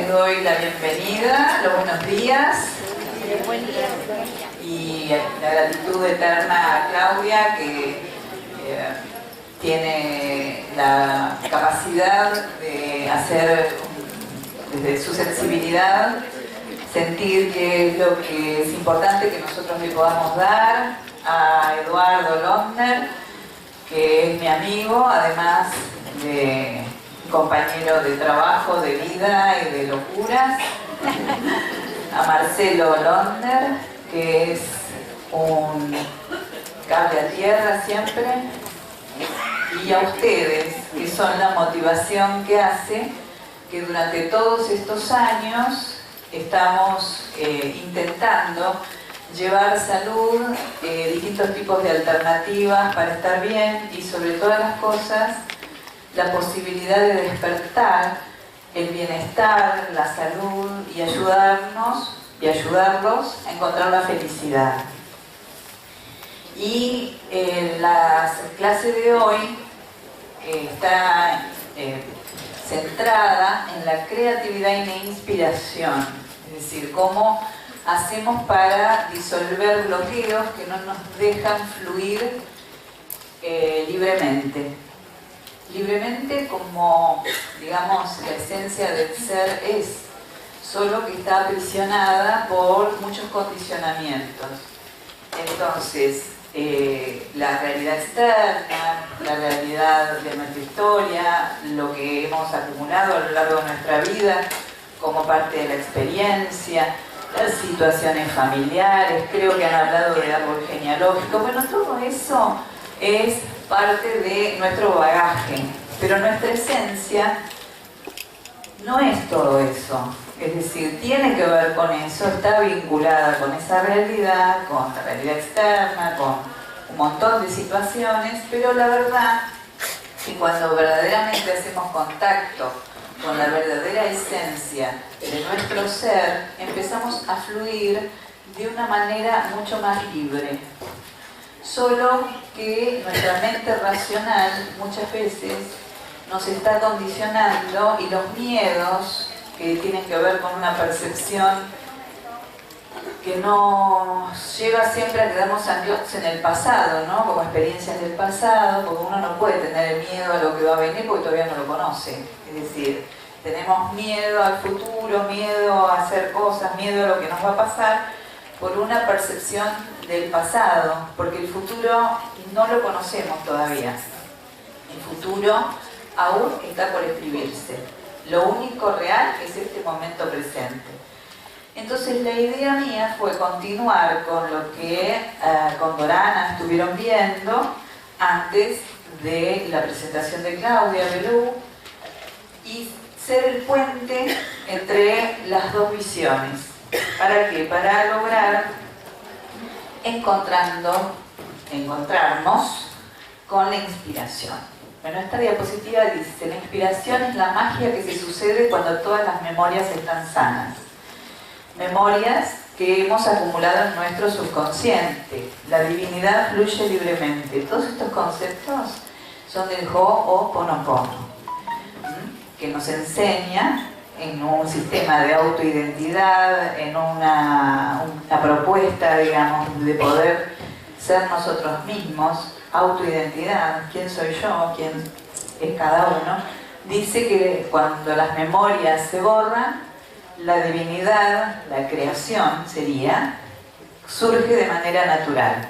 les doy la bienvenida, los buenos días y la gratitud eterna a Claudia, que tiene la capacidad de hacer desde su sensibilidad sentir qué es lo que es importante que nosotros le podamos dar. A Eduardo Londner, que es mi amigo, además de compañero de trabajo, de vida y de locuras. A Marcelo Londner, que es un cable a tierra siempre. Y a ustedes, que son la motivación que hace que durante todos estos años estamos intentando llevar salud, distintos tipos de alternativas para estar bien y sobre todas las cosas la posibilidad de despertar el bienestar, la salud y ayudarnos y ayudarlos a encontrar la felicidad. Y la clase de hoy está centrada en la creatividad y la inspiración, es decir, cómo hacemos para disolver bloqueos que no nos dejan fluir libremente. Libremente como, digamos, la esencia del ser es, solo que está aprisionada por muchos condicionamientos. Entonces, la realidad externa, la realidad de nuestra historia, lo que hemos acumulado a lo largo de nuestra vida como parte de la experiencia, las situaciones familiares, creo que han hablado de árbol genealógico, bueno, todo eso es parte de nuestro bagaje, pero nuestra esencia no es todo eso, es decir, tiene que ver con eso, está vinculada con esa realidad, con la realidad externa, con un montón de situaciones, pero la verdad que cuando verdaderamente hacemos contacto con la verdadera esencia de nuestro ser, empezamos a fluir de una manera mucho más libre. Solo que nuestra mente racional muchas veces nos está condicionando y los miedos que tienen que ver con una percepción que nos lleva siempre a quedarnos anclados en el pasado, ¿no? Como experiencias del pasado, porque uno no puede tener el miedo a lo que va a venir porque todavía no lo conoce. Es decir, tenemos miedo al futuro, miedo a hacer cosas, miedo a lo que nos va a pasar por una percepción del pasado, porque el futuro no lo conocemos todavía. El futuro aún está por escribirse. Lo único real es este momento presente. Entonces la idea mía fue continuar con lo que con Dorana estuvieron viendo antes de la presentación de Claudia Belú y ser el puente entre las dos visiones. ¿Para qué? Para lograr encontrarnos con la inspiración. Bueno, esta diapositiva dice: la inspiración es la magia que se sucede cuando todas las memorias están sanas. Memorias que hemos acumulado en nuestro subconsciente. La divinidad fluye libremente. Todos estos conceptos son del Ho'oponopono, que nos enseña en un sistema de autoidentidad, en una propuesta, digamos, de poder ser nosotros mismos, autoidentidad, quién soy yo, quién es cada uno. Dice que cuando las memorias se borran, la divinidad, la creación sería, surge de manera natural.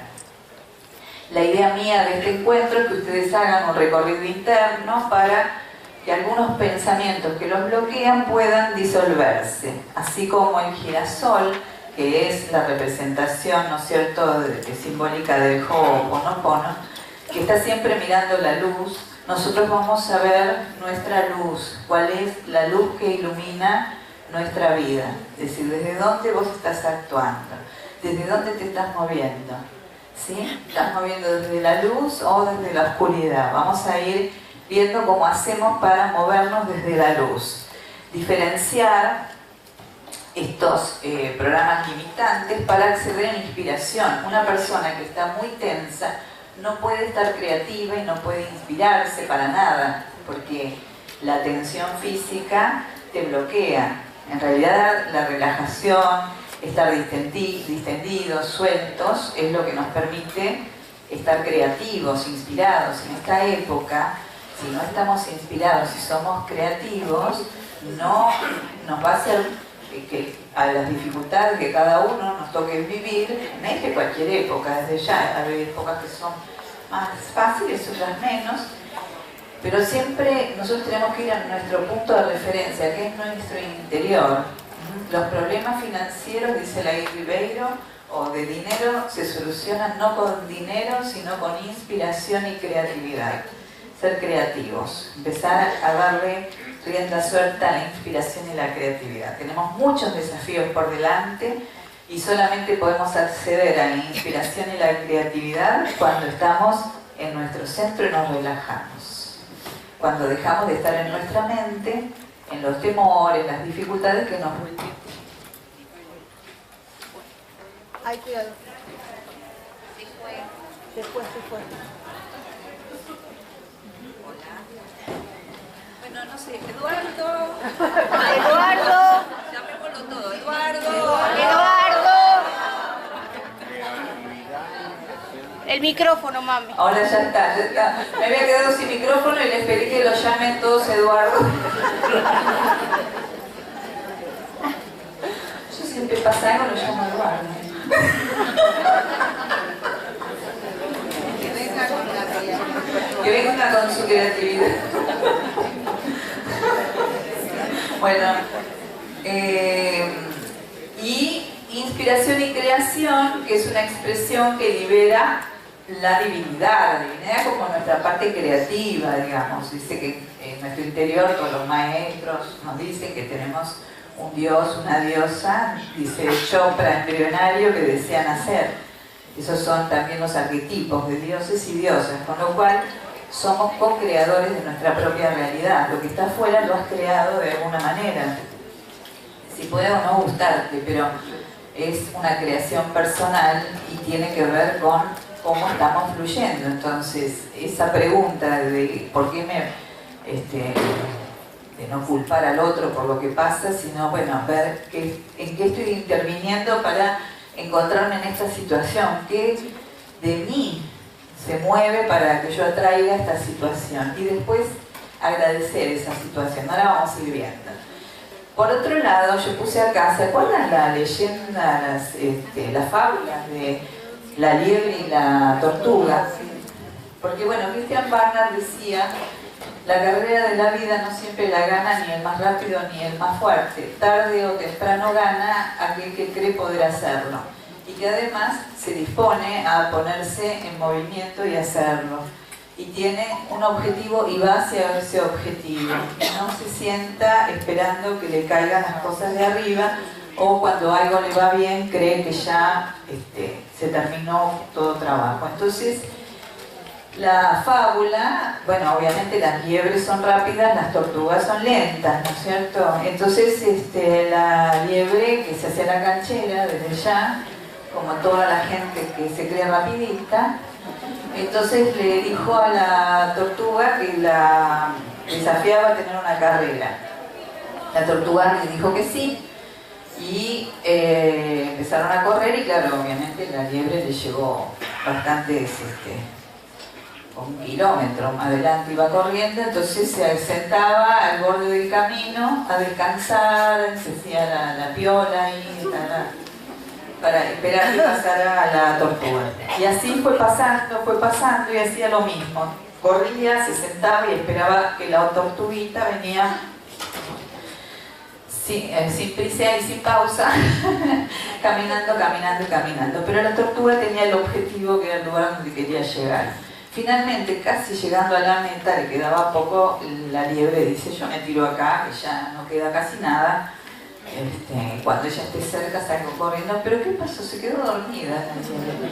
La idea mía de este encuentro es que ustedes hagan un recorrido interno para que algunos pensamientos que los bloquean puedan disolverse, así como el girasol, que es la representación, ¿no es cierto?, simbólica del Ho'oponopono, que está siempre mirando la luz. Nosotros vamos a ver nuestra luz, cuál es la luz que ilumina nuestra vida, es decir, desde dónde vos estás actuando, desde dónde te estás moviendo, ¿sí? ¿Estás moviendo desde la luz o desde la oscuridad? Vamos a ir viendo cómo hacemos para movernos desde la luz. Diferenciar estos programas limitantes para acceder a la inspiración. Una persona que está muy tensa no puede estar creativa y no puede inspirarse para nada, porque la tensión física te bloquea. En realidad la relajación, estar distendidos, sueltos, es lo que nos permite estar creativos, inspirados. En esta época, si no estamos inspirados y somos creativos, no nos va a hacer que a las dificultades que cada uno nos toque vivir, en cualquier época, desde ya, hay épocas que son más fáciles, otras menos, pero siempre nosotros tenemos que ir a nuestro punto de referencia, que es nuestro interior. Los problemas financieros, dice Laí Ribeiro, o de dinero, se solucionan no con dinero, sino con inspiración y creatividad. Ser creativos, empezar a darle rienda suelta a la inspiración y la creatividad. Tenemos muchos desafíos por delante y solamente podemos acceder a la inspiración y la creatividad cuando estamos en nuestro centro y nos relajamos. Cuando dejamos de estar en nuestra mente, en los temores, las dificultades que nos... Ay, cuidado. Se fue. Bueno, no sé, Eduardo. Eduardo. Llamémoslo todo, Eduardo. El micrófono, mami. Ahora ya está. Me había quedado sin micrófono y les pedí que lo llamen todos Eduardo. Yo siempre pasa algo, lo llamo Eduardo. Que venga con su creatividad. Bueno, y inspiración y creación, que es una expresión que libera la divinidad como nuestra parte creativa, digamos. Dice que en nuestro interior todos los maestros nos dicen que tenemos un dios, una diosa, dice Chopra embrionario, que desean hacer. Esos son también los arquetipos de dioses y diosas, con lo cual somos co-creadores de nuestra propia realidad. Lo que está afuera lo has creado de alguna manera. Si puede o no gustarte, pero es una creación personal y tiene que ver con cómo estamos fluyendo. Entonces, esa pregunta de por qué de no culpar al otro por lo que pasa, sino, bueno, ver en qué estoy interviniendo para encontrarme en esta situación, qué de mí se mueve para que yo atraiga esta situación y después agradecer esa situación. Ahora vamos a ir viendo. Por otro lado, yo puse acá, ¿se acuerdan la leyenda, las fábulas de la liebre y la tortuga? Porque bueno, Christian Barnard decía, la carrera de la vida no siempre la gana ni el más rápido ni el más fuerte. Tarde o temprano gana aquel que cree poder hacerlo y que además se dispone a ponerse en movimiento y hacerlo. Y tiene un objetivo y va hacia ese objetivo. No se sienta esperando que le caigan las cosas de arriba, o cuando algo le va bien cree que ya se terminó todo trabajo. Entonces, la fábula, bueno, obviamente las liebres son rápidas, las tortugas son lentas, ¿no es cierto? Entonces, la liebre que se hacía la canchera desde ya, como toda la gente que se cree rapidita, entonces le dijo a la tortuga que la desafiaba a tener una carrera. La tortuga le dijo que sí y empezaron a correr y claro, obviamente la liebre le llevó bastantes, un kilómetro más adelante iba corriendo, entonces se sentaba al borde del camino a descansar, se hacía la piola ahí, para esperar que pasara a la tortuga. Y así fue pasando y hacía lo mismo. Corría, se sentaba y esperaba que la tortuguita venía sin prisa y sin pausa, caminando. Pero la tortuga tenía el objetivo, que era el lugar donde quería llegar. Finalmente, casi llegando a la meta, le quedaba poco, la liebre dice, yo me tiro acá, que ya no queda casi nada. Cuando ella esté cerca salgo corriendo, pero ¿qué pasó? Se quedó dormida la liebre.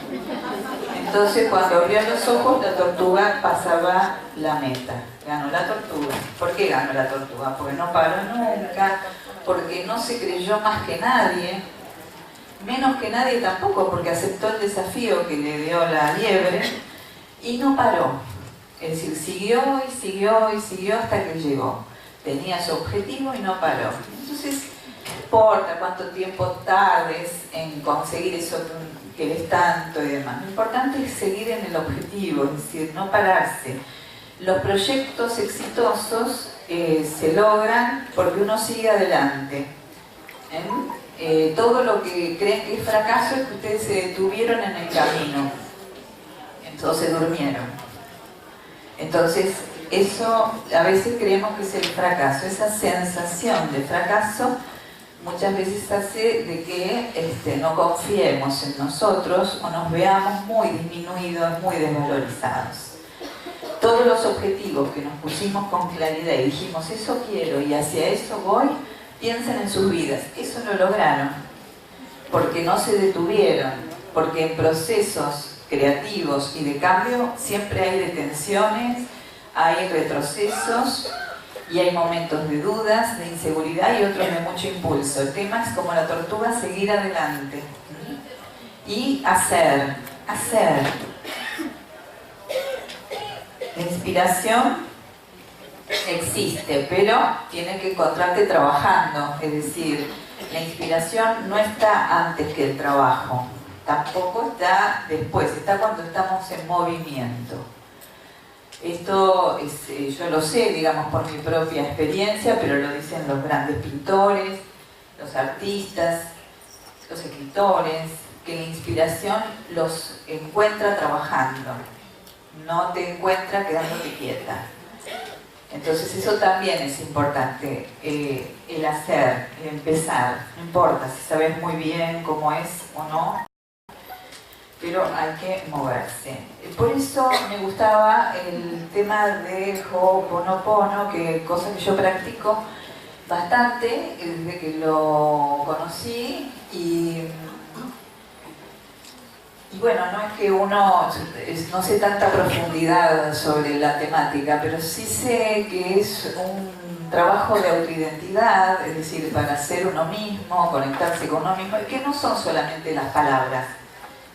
Entonces cuando abrió los ojos la tortuga pasaba la meta, ganó la tortuga. ¿Por qué ganó la tortuga? Porque no paró nunca, porque no se creyó más que nadie, menos que nadie tampoco, porque aceptó el desafío que le dio la liebre y no paró. Es decir, siguió hasta que llegó. Tenía su objetivo y no paró. Entonces, importa cuánto tiempo tardes en conseguir eso que querés tanto y demás. Lo importante es seguir en el objetivo, es decir, no pararse. Los proyectos exitosos se logran porque uno sigue adelante. Todo lo que creen que es fracaso es que ustedes se detuvieron en el camino, entonces durmieron. Entonces, eso a veces creemos que es el fracaso. Esa sensación de fracaso muchas veces hace de que no confiemos en nosotros o nos veamos muy disminuidos, muy desvalorizados. Todos los objetivos que nos pusimos con claridad y dijimos, eso quiero y hacia eso voy, piensen en sus vidas. Eso lo lograron, porque no se detuvieron, porque en procesos creativos y de cambio siempre hay detenciones, hay retrocesos y hay momentos de dudas, de inseguridad y otros de mucho impulso. El tema es como la tortuga, seguir adelante y hacer. La inspiración existe, pero tiene que encontrarte trabajando, es decir, la inspiración no está antes que el trabajo, tampoco está después, está cuando estamos en movimiento. Esto yo lo sé, digamos, por mi propia experiencia, pero lo dicen los grandes pintores, los artistas, los escritores, que la inspiración los encuentra trabajando, no te encuentra quedándote quieta. Entonces eso también es importante, el hacer, el empezar, no importa si sabes muy bien cómo es o no, pero hay que moverse. Por eso me gustaba el tema de Ho'oponopono, que cosa que yo practico bastante desde que lo conocí y bueno, no es que uno, no sé tanta profundidad sobre la temática, pero sí sé que es un trabajo de autoidentidad, es decir, para ser uno mismo, conectarse con uno mismo, y que no son solamente las palabras,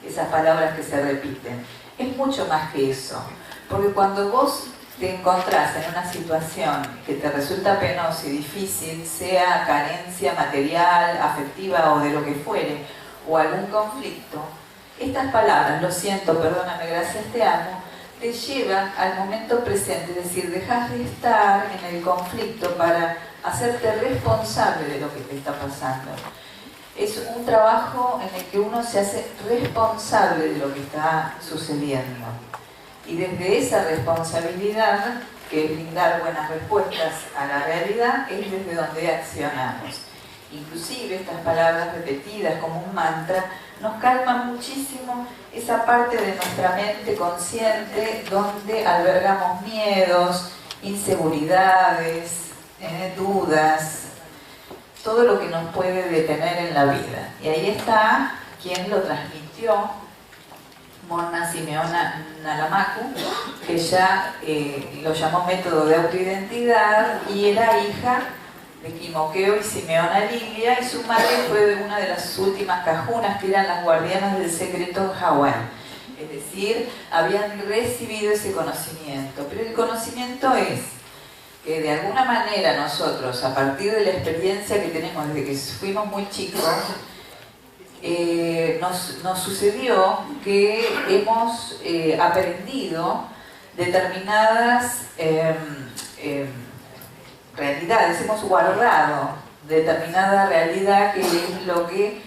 esas palabras que se repiten, es mucho más que eso, porque cuando vos te encontrás en una situación que te resulta penosa y difícil, sea carencia material, afectiva o de lo que fuere, o algún conflicto, estas palabras, lo siento, perdóname, gracias, te amo, te llevan al momento presente, es decir, dejas de estar en el conflicto para hacerte responsable de lo que te está pasando. Es un trabajo en el que uno se hace responsable de lo que está sucediendo. Y desde esa responsabilidad, que es brindar buenas respuestas a la realidad, es desde donde accionamos. Inclusive estas palabras repetidas como un mantra nos calman muchísimo esa parte de nuestra mente consciente donde albergamos miedos, inseguridades, dudas, todo lo que nos puede detener en la vida. Y ahí está quien lo transmitió, Monna Simeona Nalamaku, que ya lo llamó método de autoidentidad, y era hija de Quimoqueo y Simeona Lilia, y su madre fue una de las últimas cajunas que eran las guardianas del secreto en Hawái. Es decir, habían recibido ese conocimiento, pero el conocimiento es que de alguna manera nosotros, a partir de la experiencia que tenemos desde que fuimos muy chicos, nos sucedió que hemos aprendido determinadas realidades, hemos guardado determinada realidad que es lo que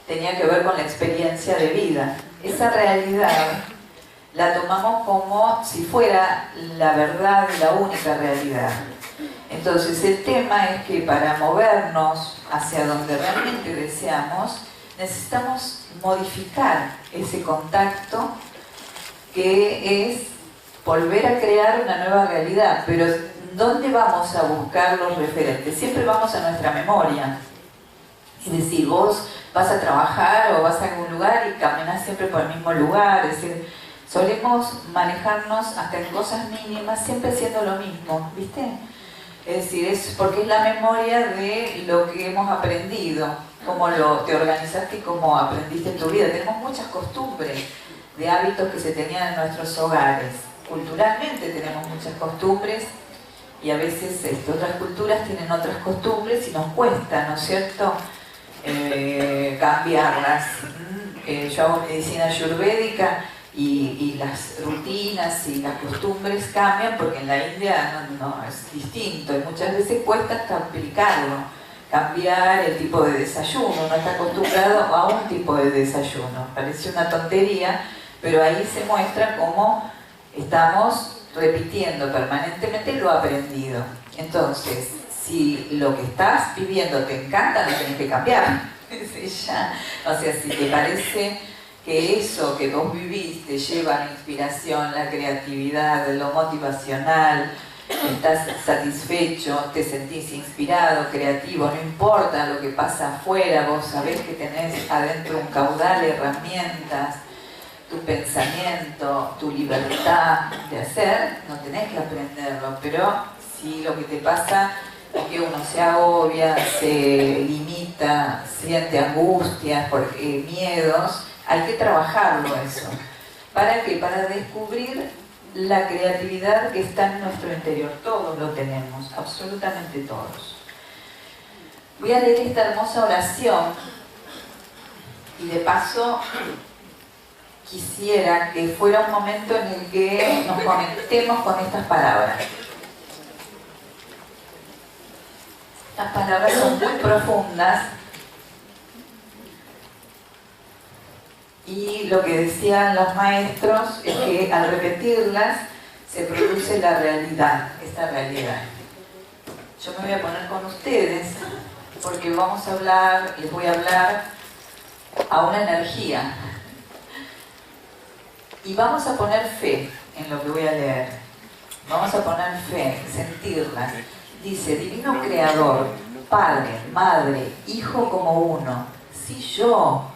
tenía que ver con la experiencia de vida. Esa realidad la tomamos como si fuera la verdad, la única realidad. Entonces el tema es que para movernos hacia donde realmente deseamos, necesitamos modificar ese contacto que es volver a crear una nueva realidad. Pero ¿dónde vamos a buscar los referentes? Siempre vamos a nuestra memoria. Es decir, vos vas a trabajar o vas a algún lugar y caminás siempre por el mismo lugar. Es decir, solemos manejarnos hasta en cosas mínimas, siempre haciendo lo mismo, ¿viste? Es decir, es porque es la memoria de lo que hemos aprendido, cómo te organizaste y cómo aprendiste en tu vida. Tenemos muchas costumbres de hábitos que se tenían en nuestros hogares. Culturalmente tenemos muchas costumbres y a veces otras culturas tienen otras costumbres y nos cuesta, ¿no es cierto?, cambiarlas. Yo hago medicina ayurvédica y las rutinas y las costumbres cambian porque en la India no es distinto y muchas veces cuesta hasta aplicarlo, cambiar el tipo de desayuno, no está acostumbrado a un tipo de desayuno. Parece una tontería, pero ahí se muestra cómo estamos repitiendo permanentemente lo aprendido. Entonces, si lo que estás viviendo te encanta, no tenés que cambiar. O sea, si te parece que eso que vos vivís te lleva a la inspiración, la creatividad, lo motivacional, estás satisfecho, te sentís inspirado, creativo, no importa lo que pasa afuera, vos sabés que tenés adentro un caudal de herramientas, tu pensamiento, tu libertad de hacer, no tenés que aprenderlo, pero si lo que te pasa es que uno se agobia, se limita, siente angustias, miedos, hay que trabajarlo eso. ¿Para qué? Para descubrir la creatividad que está en nuestro interior. Todos lo tenemos, absolutamente todos. Voy a leer esta hermosa oración y de paso quisiera que fuera un momento en el que nos conectemos con estas palabras. Estas palabras son muy profundas y lo que decían los maestros es que al repetirlas se produce la realidad, esta realidad. Yo me voy a poner con ustedes porque vamos a hablar, les voy a hablar a una energía y vamos a poner fe en lo que voy a leer. Vamos a poner fe, sentirla. Dice, Divino Creador, Padre, Madre, Hijo como uno, si yo,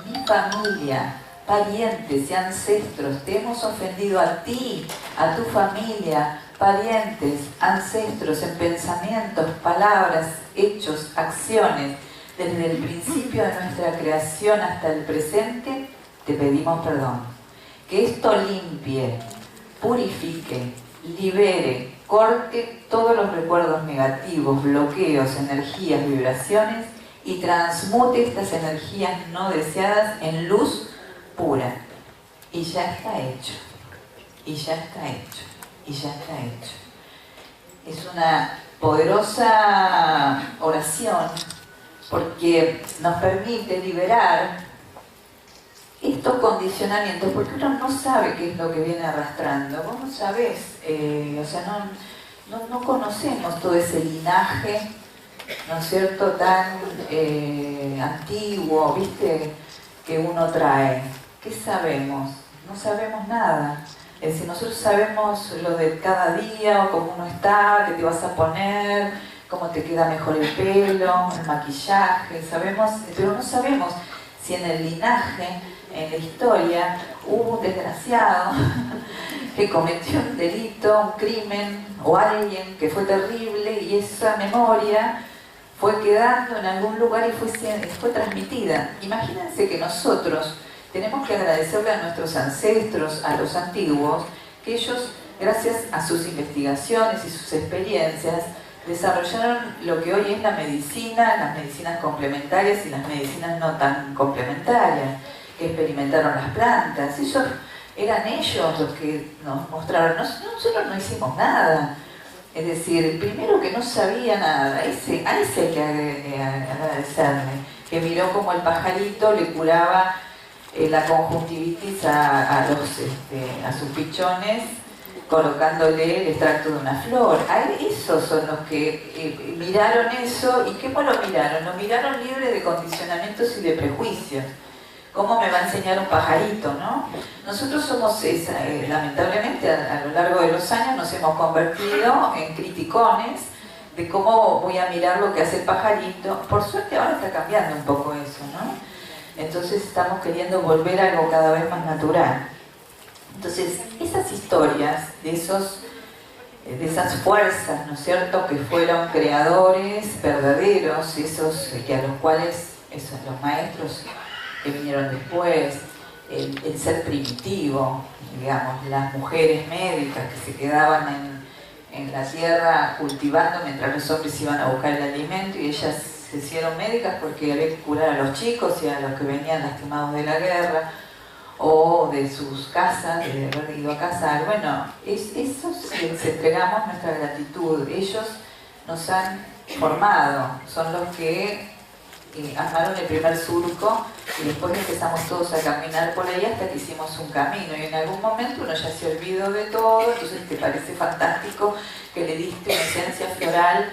mi familia, parientes y ancestros te hemos ofendido a ti, a tu familia, parientes, ancestros en pensamientos, palabras, hechos, acciones, desde el principio de nuestra creación hasta el presente, te pedimos perdón. Que esto limpie, purifique, libere, corte todos los recuerdos negativos, bloqueos, energías, vibraciones y transmute estas energías no deseadas en luz pura. Y ya está hecho. Y ya está hecho. Y ya está hecho. Es una poderosa oración porque nos permite liberar estos condicionamientos, porque uno no sabe qué es lo que viene arrastrando. Vos no sabés, o sea, no conocemos todo ese linaje, ¿no es cierto?, tan antiguo, ¿viste?, que uno trae. ¿Qué sabemos? No sabemos nada. Es decir, nosotros sabemos lo de cada día, o cómo uno está, qué te vas a poner, cómo te queda mejor el pelo, el maquillaje, sabemos, pero no sabemos si en el linaje, en la historia, hubo un desgraciado que cometió un delito, un crimen, o alguien que fue terrible y esa memoria fue quedando en algún lugar y fue transmitida. Imagínense que nosotros tenemos que agradecerle a nuestros ancestros, a los antiguos, que ellos, gracias a sus investigaciones y sus experiencias, desarrollaron lo que hoy es la medicina, las medicinas complementarias y las medicinas no tan complementarias, que experimentaron las plantas. Eran ellos los que nos mostraron, nosotros no hicimos nada. Es decir, primero que no sabía nada, a ese hay que agradecerle, que miró como el pajarito le curaba la conjuntivitis a sus pichones, colocándole el extracto de una flor. Esos son los que miraron eso. ¿Y cómo lo miraron? Lo miraron libre de condicionamientos y de prejuicios. ¿Cómo me va a enseñar un pajarito, no? Nosotros somos, lamentablemente, a lo largo de los años nos hemos convertido en criticones de cómo voy a mirar lo que hace el pajarito. Por suerte ahora está cambiando un poco eso, ¿no? Entonces estamos queriendo volver a algo cada vez más natural. Entonces, esas historias de esas fuerzas, ¿no es cierto?, que fueron creadores verdaderos, esos que a los cuales los maestros que vinieron después, el ser primitivo, digamos, las mujeres médicas que se quedaban en la tierra cultivando mientras los hombres iban a buscar el alimento y ellas se hicieron médicas porque había que curar a los chicos y a los que venían lastimados de la guerra o de sus casas, de haber ido a cazar. Bueno, esos les entregamos nuestra gratitud. Ellos nos han formado, son los que armaron el primer surco y después empezamos todos a caminar por ahí hasta que hicimos un camino, y en algún momento uno ya se olvidó de todo, entonces te parece fantástico que le diste una esencia floral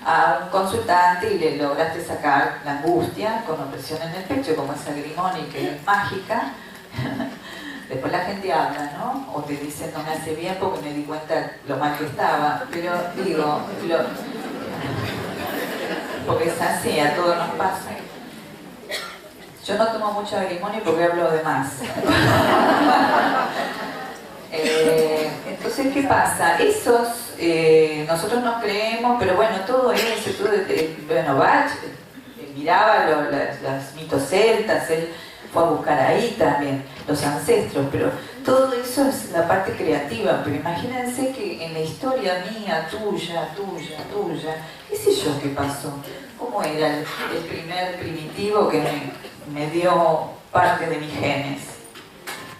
a un consultante y le lograste sacar la angustia con opresión en el pecho, como esa Grimoni que es mágica. Después la gente habla, ¿no? O te dicen no me hace bien porque me di cuenta lo mal que estaba, pero digo, porque es así, a todos nos pasa. Yo no tomo mucha Grimoni porque hablo de más. Entonces, ¿qué pasa? Nosotros nos creemos, pero bueno, todo eso, bueno, Bach miraba los mitos celtas, él fue a buscar ahí también los ancestros, pero todo eso es la parte creativa. Pero imagínense que en la historia mía, tuya, qué sé yo qué pasó, cómo era el primer primitivo que me dio parte de mis genes.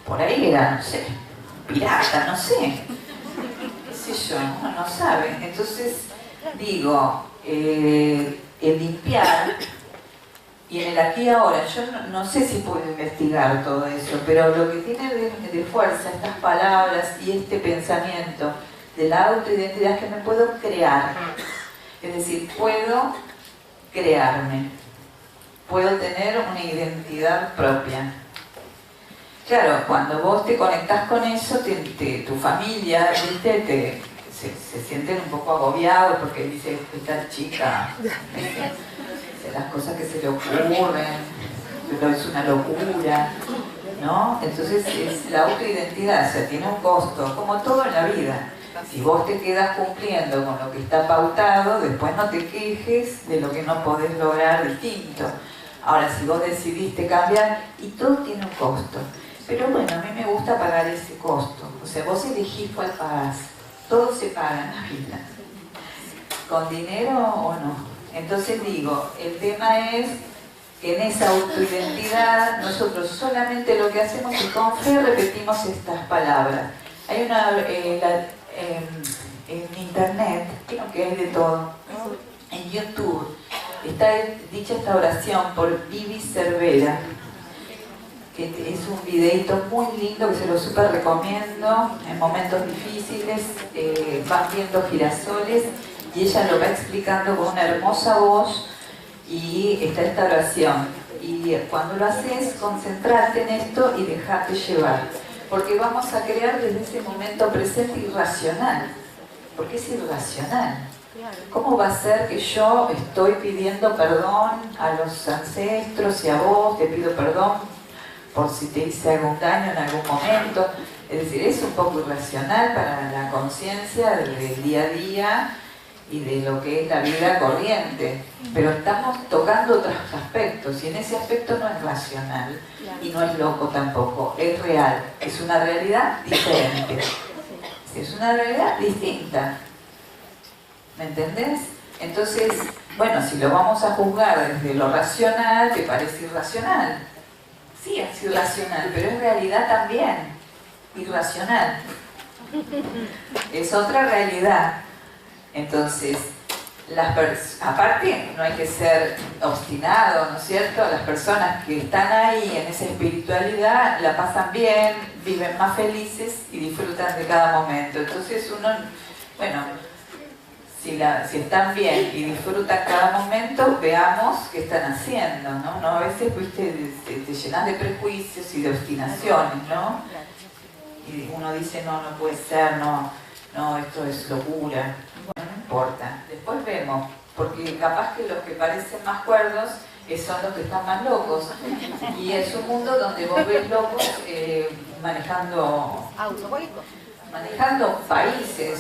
Por ahí era, no sé, pirata, no sé, qué sé yo, uno no sabe. Entonces digo, el limpiar, y en el aquí y ahora, yo no sé si puedo investigar todo eso, pero lo que tiene de fuerza estas palabras y este pensamiento de la autoidentidad es que me puedo crear. Es decir, puedo crearme, puedo tener una identidad propia. Claro, cuando vos te conectás con eso, tu familia, ¿viste? Se sienten un poco agobiados porque dice, esta chica, las cosas que se le ocurren, pero es una locura, ¿no? Entonces es la autoidentidad, o sea, tiene un costo, como todo en la vida. Si vos te quedas cumpliendo con lo que está pautado, después no te quejes de lo que no podés lograr distinto. Ahora, si vos decidiste cambiar, y todo tiene un costo. Pero bueno, a mí me gusta pagar ese costo. O sea, vos elegís cuál pagás. Todo se paga en la vida. ¿Con dinero o no? Entonces digo, el tema es que en esa autoidentidad nosotros solamente lo que hacemos es con fe repetimos estas palabras. Hay una, en internet, creo que hay de todo, en YouTube, está dicha esta oración por Vivi Cervera, que es un videito muy lindo que se lo súper recomiendo. En momentos difíciles van viendo girasoles y ella lo va explicando con una hermosa voz, y está esta oración. Y cuando lo haces, concentrarte en esto y dejarte llevar. Porque vamos a crear desde ese momento presente irracional. Porque es irracional. ¿Cómo va a ser que yo estoy pidiendo perdón a los ancestros y a vos? Te pido perdón por si te hice algún daño en algún momento. Es decir, es un poco irracional para la conciencia del día a día y de lo que es la vida corriente, pero estamos tocando otros aspectos, y en ese aspecto no es racional y no es loco tampoco, es real, es una realidad diferente, es una realidad distinta, ¿me entendés? Entonces, bueno, si lo vamos a juzgar desde lo racional, te parece irracional, sí es irracional, pero es realidad también, irracional, es otra realidad. Entonces, aparte no hay que ser obstinado, ¿no es cierto? Las personas que están ahí en esa espiritualidad la pasan bien, viven más felices y disfrutan de cada momento. Entonces uno, bueno, si están bien y disfrutan cada momento, veamos qué están haciendo, ¿no? A veces, viste, te llenas de prejuicios y de obstinaciones, ¿no? Y uno dice, no puede ser, no, esto es locura. Bueno, no importa, después vemos, porque capaz que los que parecen más cuerdos son los que están más locos, y es un mundo donde vos ves locos manejando países,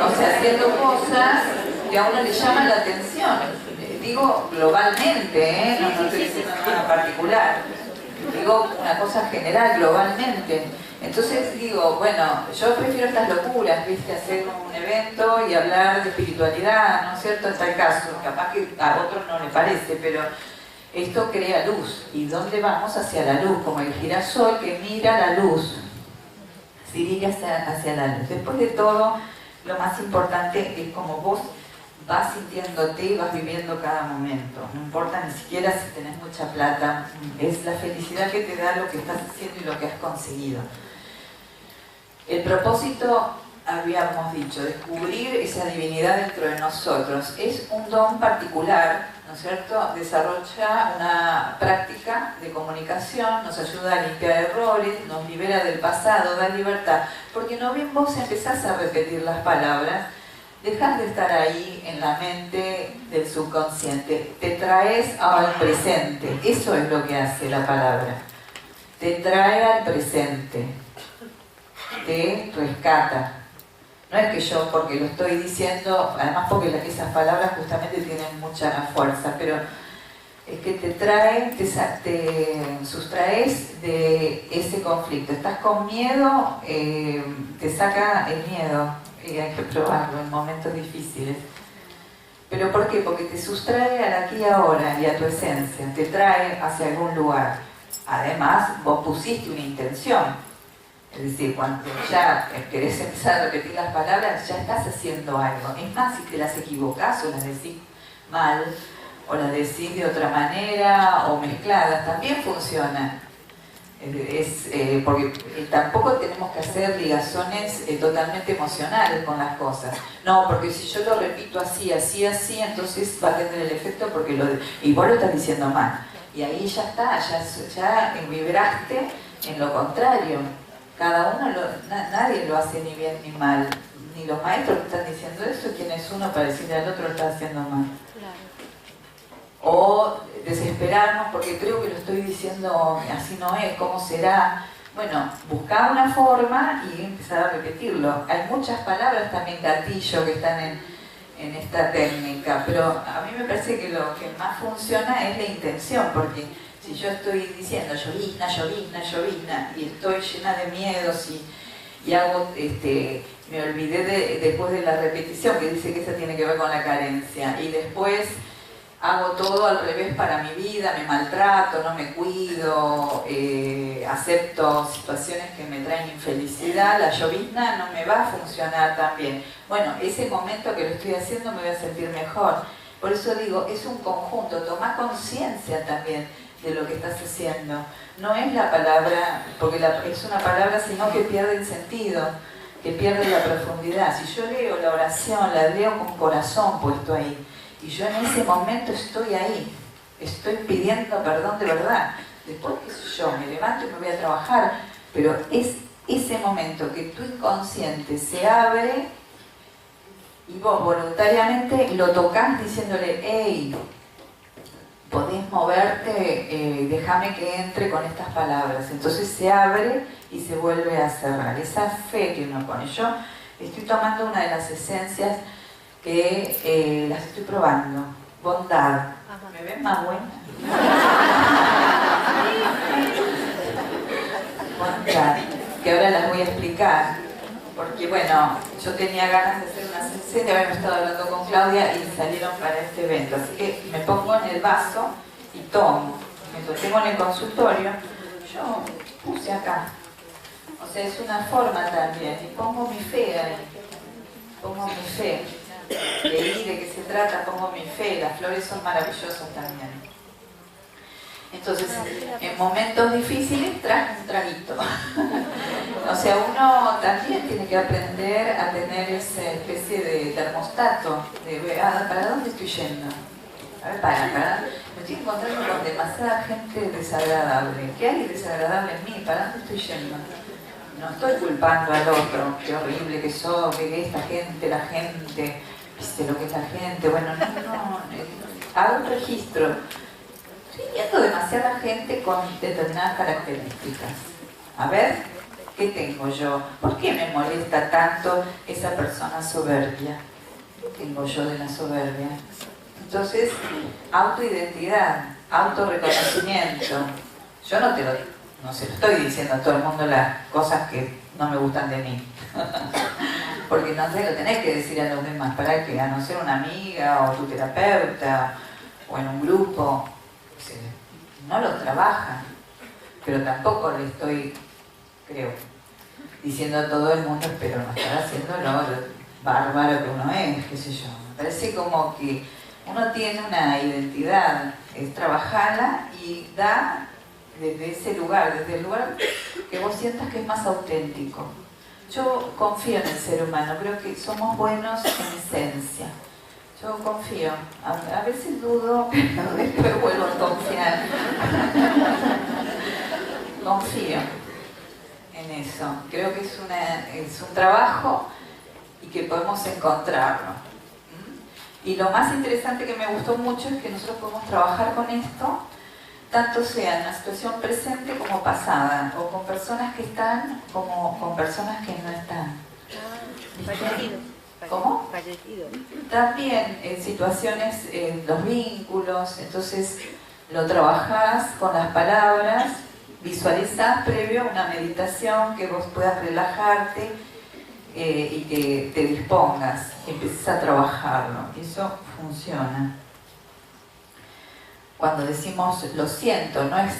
o sea, haciendo cosas que a uno le llaman la atención, digo globalmente, no estoy diciendo nada particular, digo una cosa general, globalmente. Entonces digo, bueno, yo prefiero estas locuras, ¿viste? Hacer un evento y hablar de espiritualidad, ¿no es cierto? En tal caso, capaz que a otros no le parece, pero esto crea luz. ¿Y dónde vamos? Hacia la luz, como el girasol que mira la luz. Se dirige hacia la luz. Después de todo, lo más importante es como vos vas sintiéndote y vas viviendo cada momento. No importa ni siquiera si tenés mucha plata, es la felicidad que te da lo que estás haciendo y lo que has conseguido. El propósito, habíamos dicho, descubrir esa divinidad dentro de nosotros. Es un don particular, ¿no es cierto? Desarrolla una práctica de comunicación, nos ayuda a limpiar errores, nos libera del pasado, da libertad. Porque no bien vos empezás a repetir las palabras, dejás de estar ahí en la mente del subconsciente, te traes al presente. Eso es lo que hace la palabra. Te trae al presente. Te rescata. No es que yo, porque lo estoy diciendo, además porque esas palabras justamente tienen mucha fuerza, pero es que te trae, te sustraes de ese conflicto. Estás con miedo, te saca el miedo, y hay que probarlo en momentos difíciles. ¿Pero por qué? Porque te sustrae al aquí y ahora y a tu esencia, te trae hacia algún lugar. Además, vos pusiste una intención. Es decir, cuando ya querés empezar a repetir las palabras, ya estás haciendo algo. Es más, si te las equivocás o las decís mal, o las decís de otra manera, o mezcladas, también funciona. Porque tampoco tenemos que hacer ligazones totalmente emocionales con las cosas. No, porque si yo lo repito así, así, así, entonces va a tener el efecto porque y vos lo estás diciendo mal. Y ahí ya está, ya vibraste en lo contrario. Cada uno, nadie lo hace ni bien ni mal. Ni los maestros que están diciendo eso, quién es uno para decirle al otro lo está haciendo mal. O desesperarnos porque creo que lo estoy diciendo así no es, ¿cómo será? Bueno, buscar una forma y empezar a repetirlo. Hay muchas palabras también gatillo que están en esta técnica, pero a mí me parece que lo que más funciona es la intención, porque si yo estoy diciendo llovizna, llovizna, llovizna, y estoy llena de miedos y hago, me olvidé después de la repetición, que dice que esa tiene que ver con la carencia, y después hago todo al revés para mi vida, me maltrato, no me cuido, acepto situaciones que me traen infelicidad, la llovizna no me va a funcionar tan bien. Bueno, ese momento que lo estoy haciendo me voy a sentir mejor. Por eso digo, es un conjunto, toma conciencia también de lo que estás haciendo. No es la palabra, porque es una palabra, sino que pierde el sentido, que pierde la profundidad. Si yo leo la oración, la leo con corazón puesto ahí, y yo en ese momento estoy ahí, estoy pidiendo perdón de verdad. Después, qué sé yo, me levanto y me voy a trabajar, pero es ese momento que tu inconsciente se abre y vos voluntariamente lo tocás diciéndole, hey, podés moverte, déjame que entre con estas palabras. Entonces se abre y se vuelve a cerrar. Esa fe que uno pone. Yo estoy tomando una de las esencias que las estoy probando. Bondad. ¿Me ven más buena? Bondad. Que ahora las voy a explicar. Porque bueno, yo tenía ganas de hacer una esencia, habíamos estado hablando con Claudia y salieron para este evento. Así que me pongo en el vaso y tomo. Me lo tengo en el consultorio. Yo puse acá. O sea, es una forma también. Y pongo mi fe ahí. Pongo mi fe. Leí de qué se trata, pongo mi fe. Las flores son maravillosas también. Entonces, en momentos difíciles traje un traguito. O sea, uno también tiene que aprender a tener esa especie de termostato, de ¿para dónde estoy yendo? A ver, me estoy encontrando con demasiada gente desagradable. ¿Qué hay desagradable en mí? ¿Para dónde estoy yendo? No estoy culpando al otro, qué horrible que soy, que esta gente, la gente, viste lo que es la gente. Bueno, no, hago un registro. Estoy viendo demasiada gente con determinadas características. A ver, ¿qué tengo yo? ¿Por qué me molesta tanto esa persona soberbia? ¿Qué tengo yo de la soberbia? Entonces, autoidentidad, autorreconocimiento. Yo no no se lo estoy diciendo a todo el mundo las cosas que no me gustan de mí. Porque no sé, lo tenés que decir a los demás, para que a no ser una amiga o tu terapeuta o en un grupo, no lo trabajan, pero tampoco le estoy, creo, diciendo a todo el mundo, pero no estar haciendo lo bárbaro que uno es, qué sé yo. Me parece como que uno tiene una identidad, es trabajarla y da desde ese lugar, desde el lugar que vos sientas que es más auténtico. Yo confío en el ser humano, creo que somos buenos en esencia. Yo confío, a veces dudo, pero después vuelvo a confiar. Confío en eso. Creo que es un trabajo y que podemos encontrarlo. Y lo más interesante que me gustó mucho es que nosotros podemos trabajar con esto, tanto sea en una situación presente como pasada, o con personas que están como con personas que no están. Fallecido. ¿Cómo? Fallecido. También en situaciones, los vínculos, entonces lo trabajás con las palabras, visualizás previo a una meditación que vos puedas relajarte y que te dispongas, que empieces a trabajarlo. Eso funciona. Cuando decimos lo siento, no es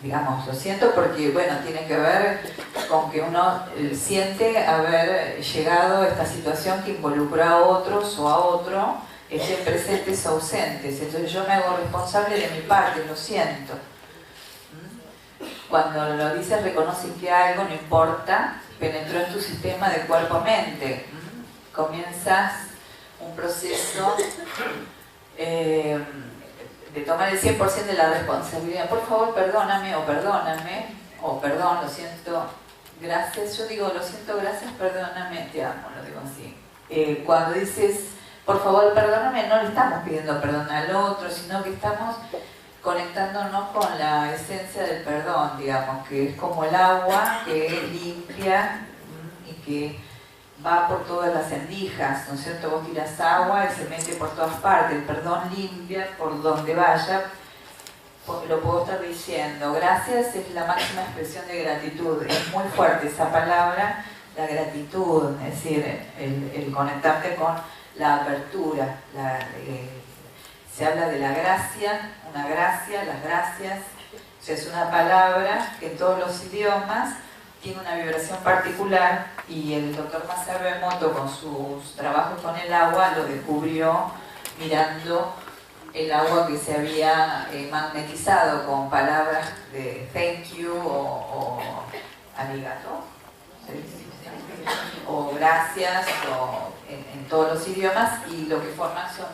digamos, lo siento porque, bueno, tiene que ver con que uno siente haber llegado a esta situación que involucra a otros o a otro, estén presentes o ausentes. Entonces yo me hago responsable de mi parte, lo siento. Cuando lo dices, reconoces que algo, no importa, penetró en tu sistema de cuerpo-mente. Comienzas un proceso de tomar el 100% de la responsabilidad. Por favor, perdóname, o perdóname, o perdón, lo siento, gracias. Yo digo, lo siento, gracias, perdóname, te amo, lo digo así. Cuando dices, por favor, perdóname, no le estamos pidiendo perdón al otro, sino que estamos conectándonos con la esencia del perdón, digamos, que es como el agua que limpia y que va por todas las endijas, ¿no es cierto? Vos tiras agua y se mete por todas partes, el perdón limpia por donde vaya. Lo puedo estar diciendo, gracias es la máxima expresión de gratitud, es muy fuerte esa palabra, la gratitud, es decir, el conectarte con la apertura, se habla de la gracia, una gracia, las gracias, o sea, es una palabra que en todos los idiomas tiene una vibración particular y el doctor Masaru Emoto con sus trabajos con el agua lo descubrió mirando el agua que se había magnetizado con palabras de thank you o arigato, o gracias, o en todos los idiomas, y lo que forman son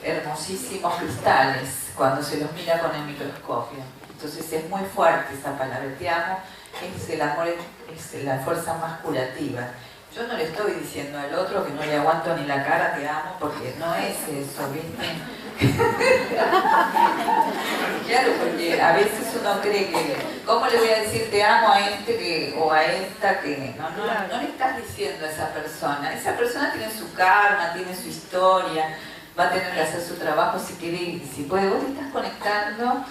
hermosísimos cristales cuando se los mira con el microscopio. Entonces es muy fuerte esa palabra, te amo, es el amor, es la fuerza más curativa. Yo no le estoy diciendo al otro que no le aguanto ni la cara, te amo, porque no es eso, ¿viste? Claro, porque a veces uno cree que, ¿cómo le voy a decir te amo a este o a esta que no le estás diciendo a esa persona? Esa persona tiene su karma, tiene su historia, va a tener que hacer su trabajo si quiere y si puede. Vos te estás conectando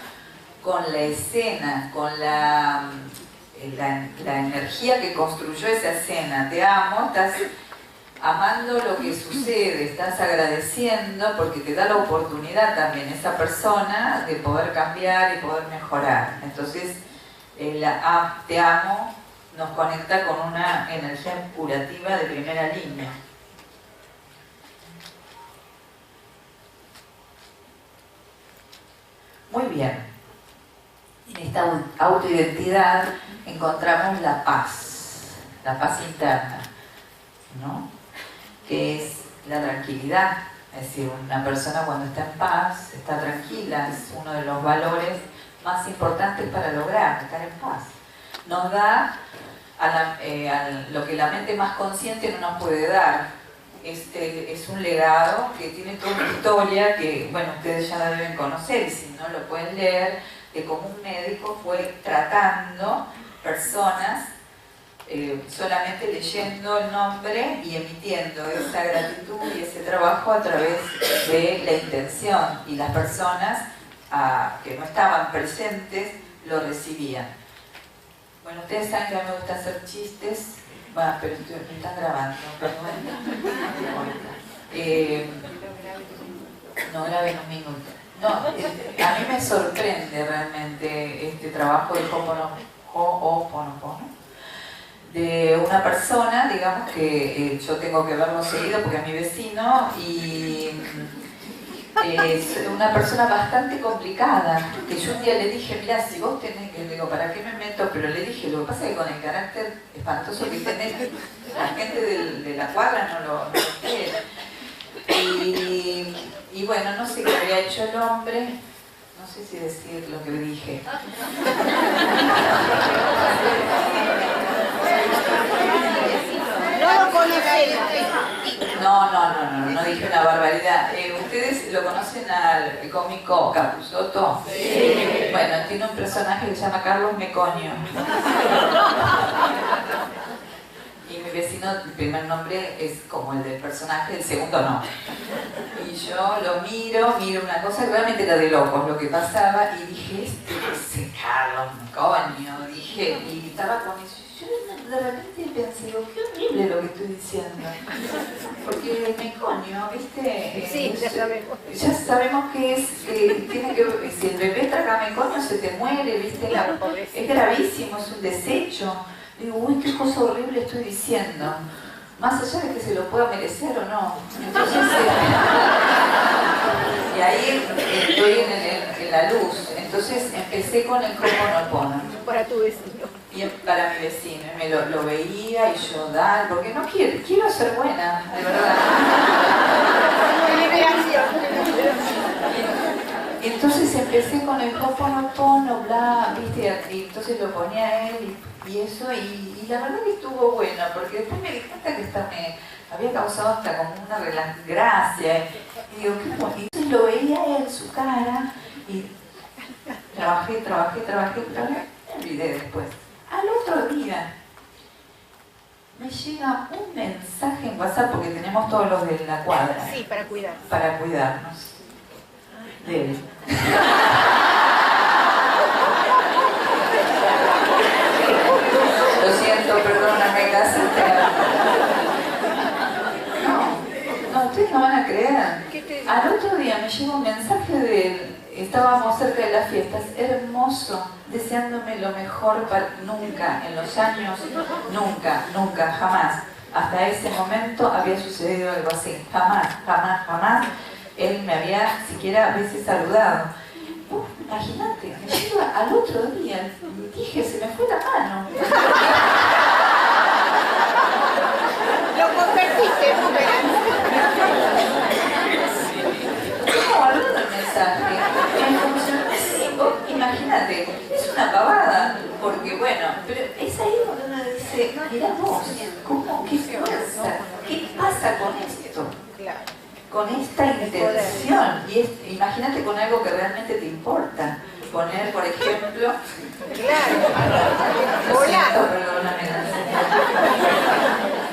con la escena, con la energía que construyó esa escena. Te amo, estás amando lo que sucede, estás agradeciendo porque te da la oportunidad también esa persona de poder cambiar y poder mejorar. Entonces, te amo nos conecta con una energía curativa de primera línea. Muy bien. En esta autoidentidad encontramos la paz interna, ¿no? Que es la tranquilidad. Es decir, una persona cuando está en paz, está tranquila, es uno de los valores más importantes para lograr, estar en paz. Nos da a lo que la mente más consciente no nos puede dar. Es un legado que tiene toda una historia que, bueno, ustedes ya la deben conocer y si no lo pueden leer, de cómo un médico fue tratando personas solamente leyendo el nombre y emitiendo esa gratitud y ese trabajo a través de la intención, y las personas que no estaban presentes lo recibían. Bueno, ustedes saben que a mí me gusta hacer chistes, bueno, pero me están grabando, perdón. No graben un minuto. No, a mí me sorprende realmente este trabajo de Ho'oponopono, de una persona, digamos que yo tengo que verlo seguido porque es mi vecino y es una persona bastante complicada, que yo un día le dije, mira, si vos tenés que, digo, ¿para qué me meto? Pero le dije, lo que pasa es que con el carácter espantoso que tenés, la gente de la cuadra no lo quiere. Y bueno, no sé qué había hecho el hombre, no sé si decir lo que dije. No lo conocen. No dije una barbaridad. ¿Ustedes lo conocen al cómico Capusotto? Sí. Bueno, tiene un personaje que se llama Carlos Meconio. Y mi vecino, el primer nombre es como el del personaje, el segundo no. Y yo lo miro una cosa que realmente era de locos lo que pasaba, y dije, ese Carlos Meconio, dije, y estaba con eso. Yo de repente pensé, digo, qué horrible lo que estoy diciendo. Porque el meconio, ¿viste? Sí, ya sabemos. Ya sabemos que es, tiene que, si el bebé traga meconio se te muere, ¿viste? Es gravísimo, es un desecho. Digo, uy, qué cosa horrible estoy diciendo. Más allá de que se lo pueda merecer o no. Entonces, y ahí estoy en la luz. Entonces empecé con el Ho'oponopono. Para tu vecino. Y para mi vecino, y me lo veía y yo, dale, porque no quiero ser buena, de verdad. Y entonces empecé con el Ho'oponopono, bla, viste, y entonces lo ponía a él y eso, y la verdad que estuvo bueno, porque después me di cuenta que hasta me había causado hasta como una gracia, y digo, qué bueno, y entonces lo veía él, su cara, y trabajé, me olvidé después. Al otro día me llega un mensaje en WhatsApp, porque tenemos todos los de la cuadra. Sí, para cuidar. Para cuidarnos de él. Lo siento, perdóname, casi. No, ustedes no van a creer. Al otro día me llega un mensaje de él. Estábamos cerca de las fiestas, hermoso, deseándome lo mejor para nunca, en los años, nunca, jamás. Hasta ese momento había sucedido algo así, jamás. Él me había siquiera a veces saludado. Imagínate, me llega al otro día, dije, se me fue la mano. Lo convertiste, ¿no? El mensaje me funcionó así. Imagínate, es una pavada, porque bueno, pero es ahí donde uno dice, mirá vos, ¿qué pasa con esto? Con esta intención, y imagínate con algo que realmente te importa. Poner, por ejemplo,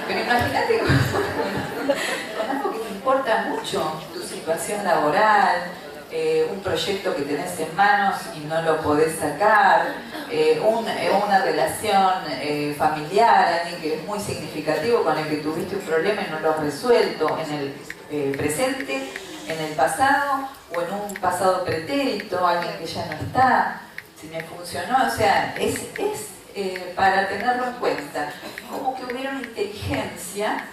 pero imagínate con algo que te importa mucho, tu situación laboral, un proyecto que tenés en manos y no lo podés sacar, una relación familiar, alguien que es muy significativo, con el que tuviste un problema y no lo has resuelto en el presente, en el pasado o en un pasado pretérito, alguien que ya no está, si me funcionó, o sea, es para tenerlo en cuenta, como que hubiera una inteligencia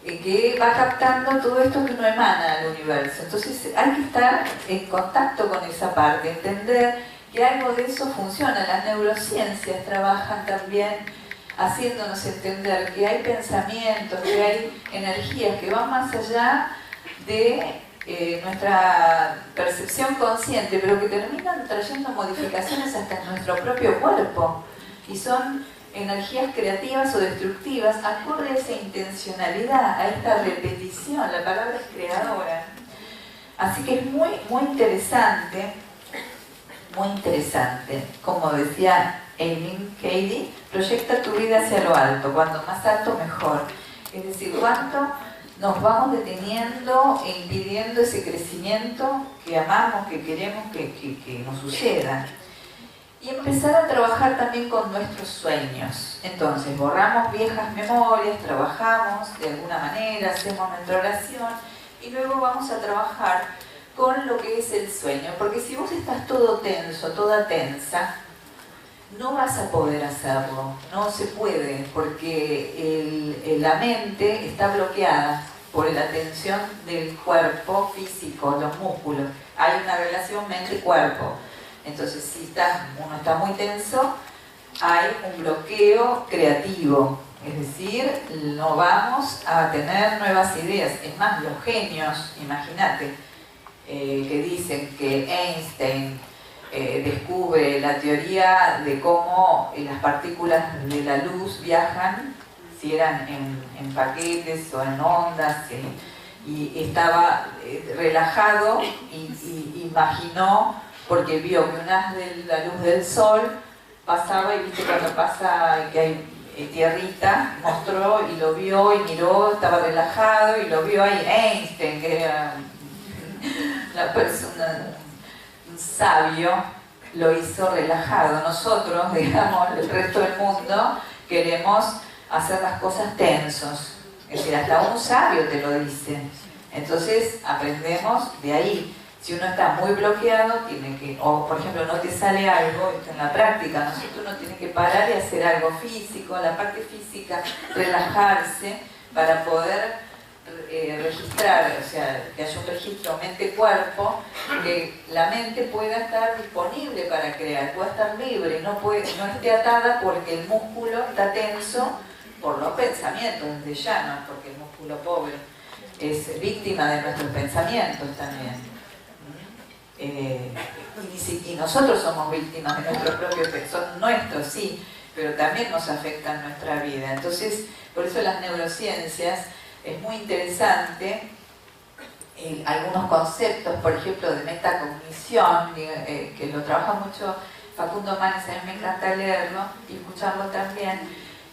que va captando todo esto que no emana al universo. Entonces hay que estar en contacto con esa parte, entender que algo de eso funciona. Las neurociencias trabajan también haciéndonos entender que hay pensamientos, que hay energías que van más allá de nuestra percepción consciente, pero que terminan trayendo modificaciones hasta en nuestro propio cuerpo, y son energías creativas o destructivas acorde a esa intencionalidad, a esta repetición. La palabra es creadora. Así que es muy interesante, como decía Eileen Cady, proyecta tu vida hacia lo alto, cuanto más alto mejor. Es decir, cuánto nos vamos deteniendo e impidiendo ese crecimiento que amamos, que queremos que nos suceda. y empezar a trabajar también con nuestros sueños. Entonces, borramos viejas memorias, trabajamos de alguna manera, hacemos nuestra oración y luego vamos a trabajar con lo que es el sueño. Porque si vos estás todo tenso, toda tensa, no vas a poder hacerlo, no se puede, porque la mente está bloqueada por la tensión del cuerpo físico, los músculos. Hay una relación mente-cuerpo. Entonces, si uno está muy tenso, hay un bloqueo creativo. Es decir, no vamos a tener nuevas ideas. Es más, los genios, imagínate, que dicen que Einstein descubre la teoría de cómo las partículas de la luz viajan, si eran en paquetes o en ondas, y estaba relajado y imaginó, porque vio que un haz de la luz del sol pasaba, y viste cuando pasa que hay tierrita, mostró y lo vio y miró, estaba relajado y lo vio ahí Einstein, que era una persona, un sabio, lo hizo relajado. Nosotros, digamos, el resto del mundo, queremos hacer las cosas tensos. Es decir, hasta un sabio te lo dice. Entonces aprendemos de ahí. Si uno está muy bloqueado, tiene que, o por ejemplo no te sale algo, esto en la práctica, uno tiene que parar y hacer algo físico, la parte física, relajarse para poder registrar, o sea, que haya un registro mente-cuerpo, que la mente pueda estar disponible para crear, pueda estar libre, no esté atada porque el músculo está tenso por los pensamientos desde ya, ¿no? Porque el músculo pobre es víctima de nuestros pensamientos también. Y nosotros somos víctimas de nuestros propios pensamientos, son nuestros, sí, pero también nos afectan nuestra vida. Entonces, por eso las neurociencias es muy interesante, algunos conceptos, por ejemplo, de metacognición, que lo trabaja mucho Facundo Manes, a mí me encanta leerlo y escucharlo también.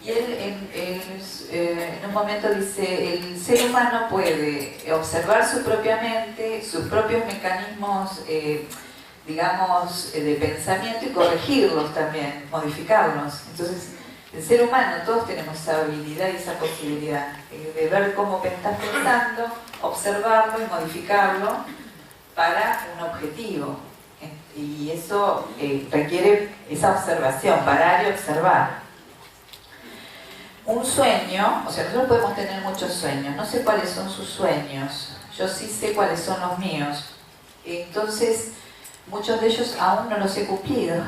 Y él en un momento dice, el ser humano puede observar su propia mente, sus propios mecanismos, digamos, de pensamiento y corregirlos también, modificarlos. Entonces, el ser humano, todos tenemos esa habilidad y esa posibilidad de ver cómo estás pensando, observarlo y modificarlo para un objetivo. Y eso requiere esa observación, parar y observar. Un sueño, o sea, nosotros podemos tener muchos sueños, no sé cuáles son sus sueños, yo sí sé cuáles son los míos, entonces muchos de ellos aún no los he cumplido.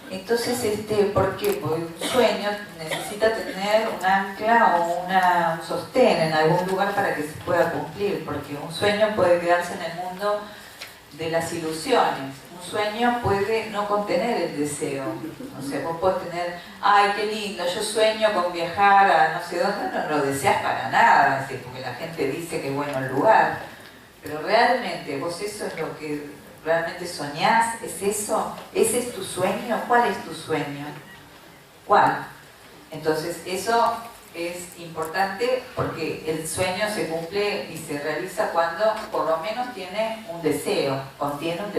Entonces, ¿por qué? Porque un sueño necesita tener un ancla o un sostén en algún lugar para que se pueda cumplir, porque un sueño puede quedarse en el mundo de las ilusiones. Un sueño puede no contener el deseo. O sea, vos podés tener, ay, qué lindo, yo sueño con viajar a no sé dónde, no lo deseas para nada, porque la gente dice que es bueno el lugar. Pero realmente, vos eso es lo que realmente soñás, ¿es eso? ¿Ese es tu sueño? ¿Cuál es tu sueño? ¿Cuál? Entonces, eso es importante porque el sueño se cumple y se realiza cuando por lo menos tiene un deseo, contiene un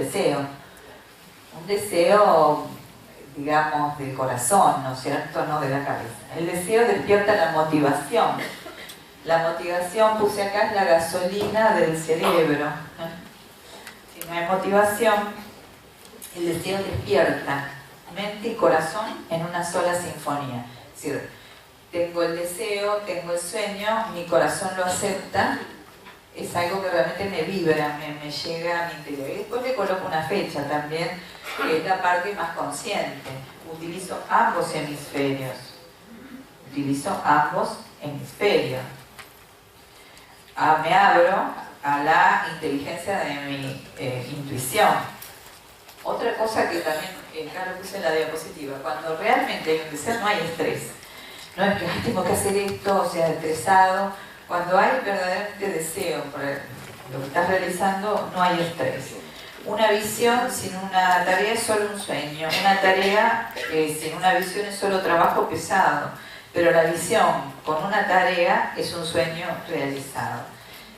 deseo, digamos, del corazón, ¿no es cierto? No de la cabeza. El deseo despierta la motivación. La motivación, puse acá, es la gasolina del cerebro. Si no hay motivación, el deseo despierta mente y corazón en una sola sinfonía. Es decir, tengo el deseo, tengo el sueño, mi corazón lo acepta, es algo que realmente me vibra, me llega a mi interior. Y después le coloco una fecha también, que es la parte más consciente. Utilizo ambos hemisferios. Me abro a la inteligencia de mi intuición. Otra cosa que también, acá lo puse en la diapositiva, cuando realmente hay un deseo no hay estrés. No es que tengo que hacer esto, o sea, estresado. Cuando hay verdaderamente deseo por lo que estás realizando, no hay estrés. Una visión sin una tarea es solo un sueño. Una tarea sin una visión es solo trabajo pesado. Pero la visión con una tarea es un sueño realizado.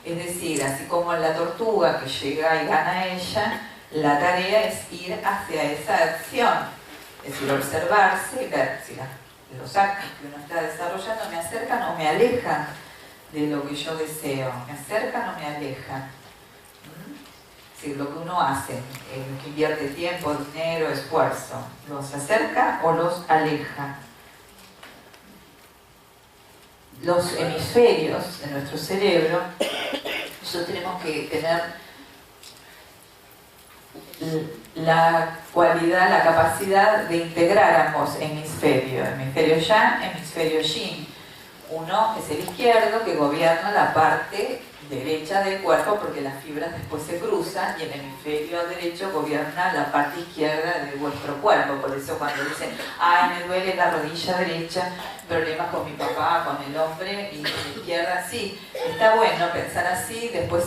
Es decir, así como la tortuga que llega y gana ella, la tarea es ir hacia esa acción. Es decir, observarse y ver si los actos que uno está desarrollando me acercan o me alejan de lo que yo deseo, me acercan o me alejan. Es decir, lo que uno hace, que invierte tiempo, dinero, esfuerzo, ¿los acerca o los aleja? Los hemisferios de nuestro cerebro, nosotros tenemos que tener la cualidad, la capacidad de integrar ambos hemisferios, hemisferio yang, hemisferio yin. Uno es el izquierdo, que gobierna la parte derecha del cuerpo porque las fibras después se cruzan, y el hemisferio derecho gobierna la parte izquierda de vuestro cuerpo. Por eso cuando dicen, ay, me duele la rodilla derecha, problemas con mi papá, con el hombre, y con la izquierda, sí, está bueno pensar así, después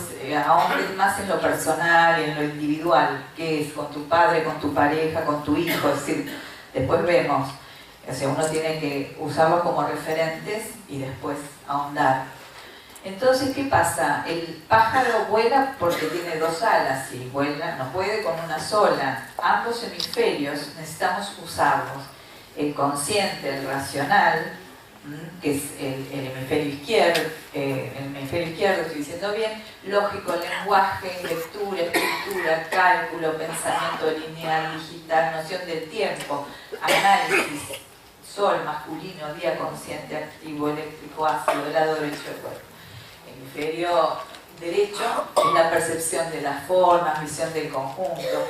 ahondes más en lo personal y en lo individual, que es con tu padre, con tu pareja, con tu hijo, es decir, después vemos. O sea, uno tiene que usarlos como referentes y después ahondar. Entonces, ¿qué pasa? El pájaro vuela porque tiene dos alas y vuela, no puede con una sola. Ambos hemisferios necesitamos usarlos. El consciente, el racional, que es el hemisferio izquierdo, estoy diciendo bien, lógico, lenguaje, lectura, escritura, cálculo, pensamiento lineal, digital, noción del tiempo, análisis, sol, masculino, día consciente, activo, eléctrico, ácido, del lado derecho del cuerpo. Hemisferio derecho es la percepción de las formas, visión del conjunto.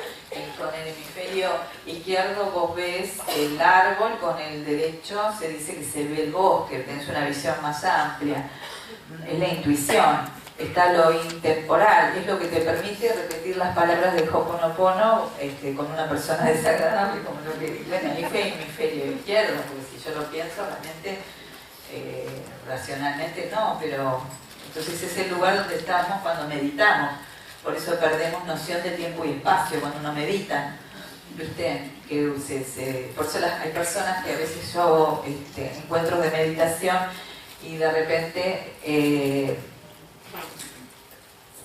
Con el hemisferio izquierdo vos ves el árbol, con el derecho se dice que se ve el bosque, tenés una visión más amplia. Es la intuición. Está lo intemporal, es lo que te permite repetir las palabras del Ho'oponopono con una persona desagradable, como lo que bueno, ahí fue hemisferio izquierdo, porque si yo lo pienso realmente, racionalmente no, pero entonces es el lugar donde estamos cuando meditamos. Por eso perdemos noción de tiempo y espacio cuando uno medita. ¿Viste? Por eso hay personas que a veces yo hago encuentros de meditación y de repente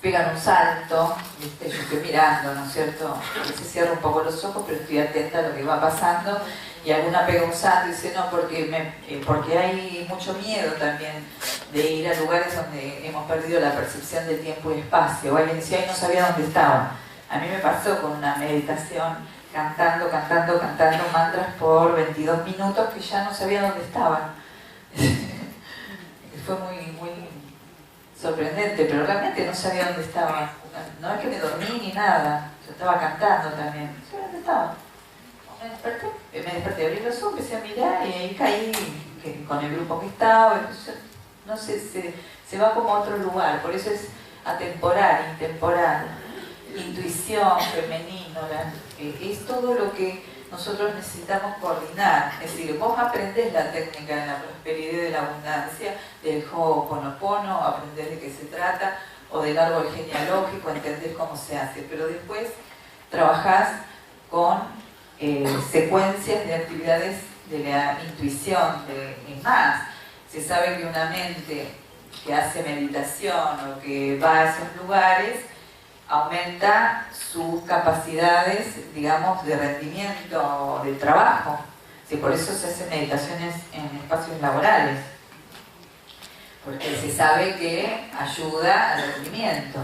pegan un salto, ¿viste? Yo estoy mirando, ¿no es cierto? A veces cierro un poco los ojos, pero estoy atenta a lo que va pasando, y alguna pega un salto y dice, no, porque hay mucho miedo también de ir a lugares donde hemos perdido la percepción del tiempo y espacio. O alguien decía, ay, no sabía dónde estaba. A mí me pasó con una meditación, cantando mantras por 22 minutos, que ya no sabía dónde estaba. Fue muy sorprendente, pero realmente no sabía dónde estaba. No es que me dormí ni nada, yo estaba cantando también. No sabía dónde estaba. Me desperté, abrí los ojos, empecé a mirar y ahí caí con el grupo que estaba. Entonces, no sé, se va como a otro lugar, por eso es atemporal, intemporal, intuición, femenino, es todo lo que nosotros necesitamos coordinar. Es decir, vos aprendés la técnica de la prosperidad y de la abundancia, del Ho'oponopono, aprendés de qué se trata, o del árbol genealógico, entendés cómo se hace, pero después trabajás con secuencias de actividades de la intuición, y más. Se sabe que una mente que hace meditación o que va a esos lugares aumenta sus capacidades, digamos, de rendimiento, de trabajo. Sí, por eso se hacen meditaciones en espacios laborales, porque se sabe que ayuda al rendimiento.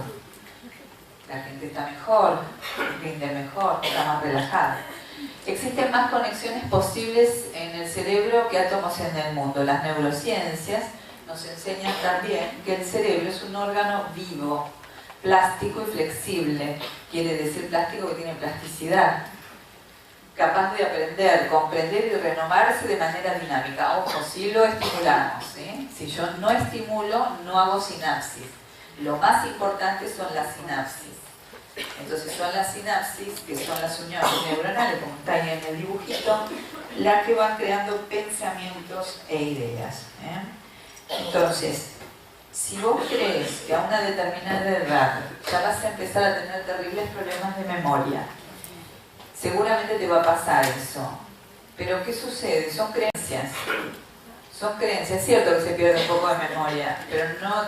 La gente está mejor, rinde mejor, está más relajada. Existen más conexiones posibles en el cerebro que átomos en el mundo. Las neurociencias nos enseñan también que el cerebro es un órgano vivo, plástico y flexible. Quiere decir plástico que tiene plasticidad, capaz de aprender, comprender y renovarse de manera dinámica. Ojo, si lo estimulamos, ¿sí? Si yo no estimulo, no hago sinapsis. Lo más importante son las sinapsis. Entonces son las sinapsis, que son las uniones neuronales, como está ahí en el dibujito, las que van creando pensamientos e ideas. Entonces, si vos crees que a una determinada edad ya vas a empezar a tener terribles problemas de memoria, seguramente te va a pasar eso. Pero ¿qué sucede? Son creencias. Son creencias. Es cierto que se pierde un poco de memoria, pero no...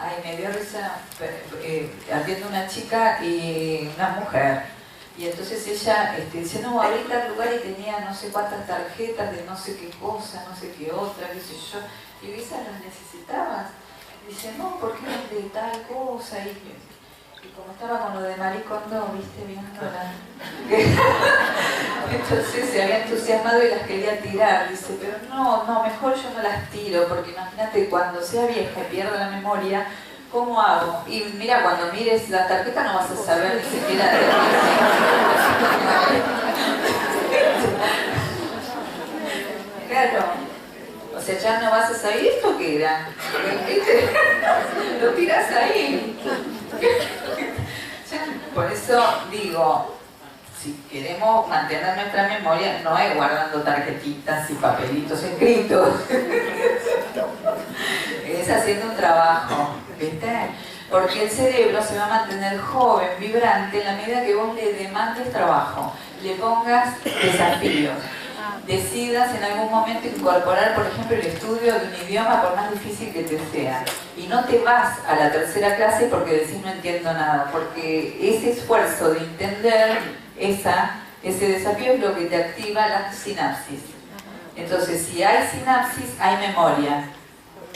Ay, me dio risa, atiendo una chica y una mujer, Y entonces ella dice, no, abrí tal lugar y tenía no sé cuántas tarjetas de no sé qué cosa, no sé qué otra, qué sé yo. Y yo, ¿esas las necesitabas? Dice, no, porque eran de tal cosa. Y como estaba con lo de Marie Kondo, viste, viéndola. Entonces se había entusiasmado y las quería tirar. Dice, pero no, mejor yo no las tiro, porque imagínate, cuando sea vieja y pierda la memoria, ¿cómo hago? Y mira, cuando mires la tarjeta no vas a saber ni siquiera de qué. Claro. O sea, ya no vas a saber esto qué era. Lo tiras ahí. Por eso digo, si queremos mantener nuestra memoria, no es guardando tarjetitas y papelitos escritos. Es haciendo un trabajo, ¿viste? Porque el cerebro se va a mantener joven, vibrante, en la medida que vos le demandes trabajo, le pongas desafíos, decidas en algún momento incorporar, por ejemplo, el estudio de un idioma, por más difícil que te sea. Y no te vas a la tercera clase porque decís no entiendo nada, porque ese esfuerzo de entender ese desafío es lo que te activa la sinapsis. Entonces, si hay sinapsis, hay memoria.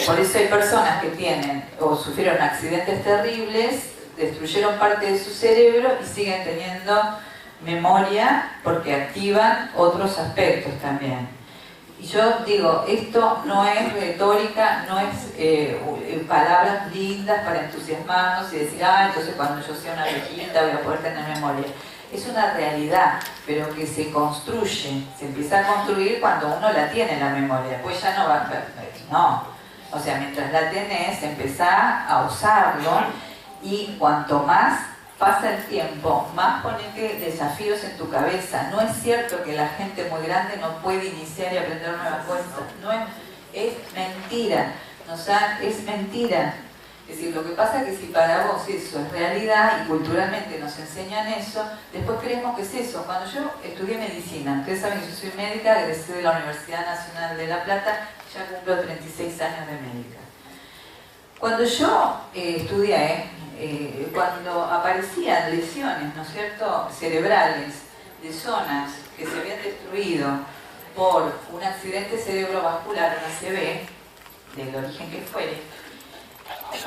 Por eso hay personas que tienen o sufrieron accidentes terribles, destruyeron parte de su cerebro y siguen teniendo memoria porque activan otros aspectos también. Y yo digo, esto no es retórica, no es palabras lindas para entusiasmarnos y decir, entonces cuando yo sea una viejita voy a poder tener memoria. Es una realidad, pero que se construye, se empieza a construir cuando uno la tiene la memoria, pues ya no va a... No. O sea, mientras la tenés, empezá a usarlo y cuanto más pasa el tiempo, más ponete desafíos en tu cabeza. No es cierto que la gente muy grande no puede iniciar y aprender nuevas cosas. No es mentira. Es mentira. Es decir, lo que pasa es que si para vos eso es realidad y culturalmente nos enseñan eso, después creemos que es eso. Cuando yo estudié medicina, ustedes saben que yo soy médica, egresé de la Universidad Nacional de La Plata, ya cumplo 36 años de médica. Cuando yo estudié, cuando aparecían lesiones, ¿no es cierto?, cerebrales de zonas que se habían destruido por un accidente cerebrovascular, una ACV, del origen que fuere,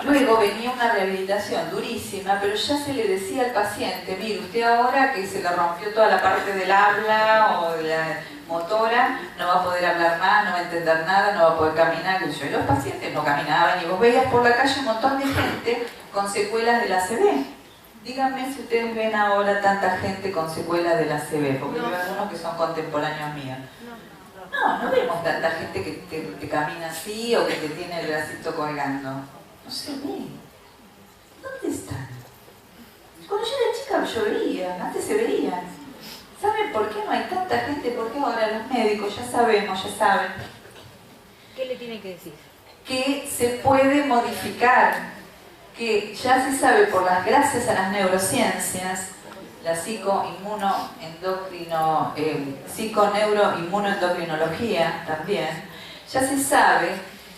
luego venía una rehabilitación durísima, pero ya se le decía al paciente, mire, usted ahora que se le rompió toda la parte del habla o de la motora, no va a poder hablar más, no va a entender nada, no va a poder caminar. Y los pacientes no caminaban y vos veías por la calle un montón de gente con secuelas de la ACV. Díganme si ustedes ven ahora tanta gente con secuelas de la ACV, porque yo veo algunos que son contemporáneos míos. No vemos tanta gente que camina así o que te tiene el bracito colgando. No se ve. ¿Dónde están? Cuando yo era chica yo veía, antes se veían. ¿Saben por qué no hay tanta gente? Porque ahora los médicos ya saben. ¿Qué le tienen que decir? Que se puede modificar, que ya se sabe gracias a las neurociencias, la psiconeuroinmunoendocrinología también, ya se sabe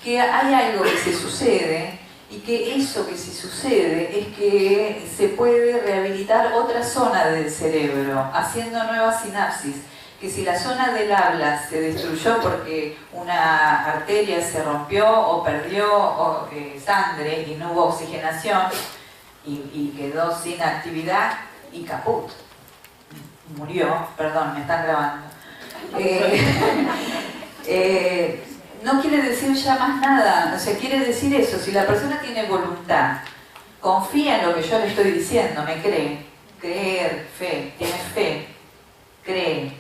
que hay algo que se sucede y que eso que se sucede es que se puede rehabilitar otra zona del cerebro, haciendo nuevas sinapsis. Que si la zona del habla se destruyó porque una arteria se rompió o perdió sangre y no hubo oxigenación y quedó sin actividad y caput, murió, perdón, me están grabando. No quiere decir ya más nada, o sea, quiere decir eso, si la persona tiene voluntad, confía en lo que yo le estoy diciendo, me cree, creer, fe, cree,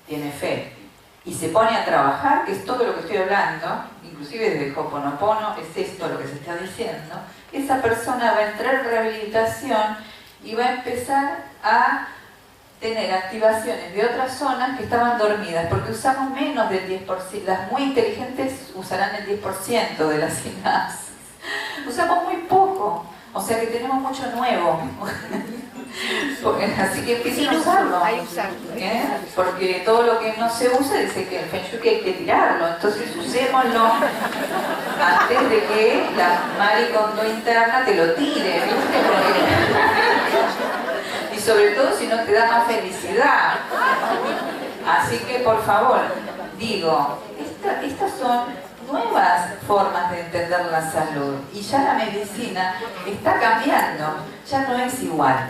tiene fe, y se pone a trabajar, que es todo lo que estoy hablando, inclusive desde Ho'oponopono, es esto lo que se está diciendo, esa persona va a entrar en rehabilitación y va a empezar a tener activaciones de otras zonas que estaban dormidas, porque usamos menos del 10%, las muy inteligentes usarán el 10% de las sinapsis. Usamos muy poco, o sea que tenemos mucho nuevo. Así que empiecen a usarlo. Porque todo lo que no se usa dice que el Feng Shui que hay que tirarlo, entonces usémoslo antes de que la Marie Kondo interna te lo tire, ¿viste? sobre todo si no te da más felicidad. Así que por favor, digo, estas son nuevas formas de entender la salud y ya la medicina está cambiando, ya no es igual.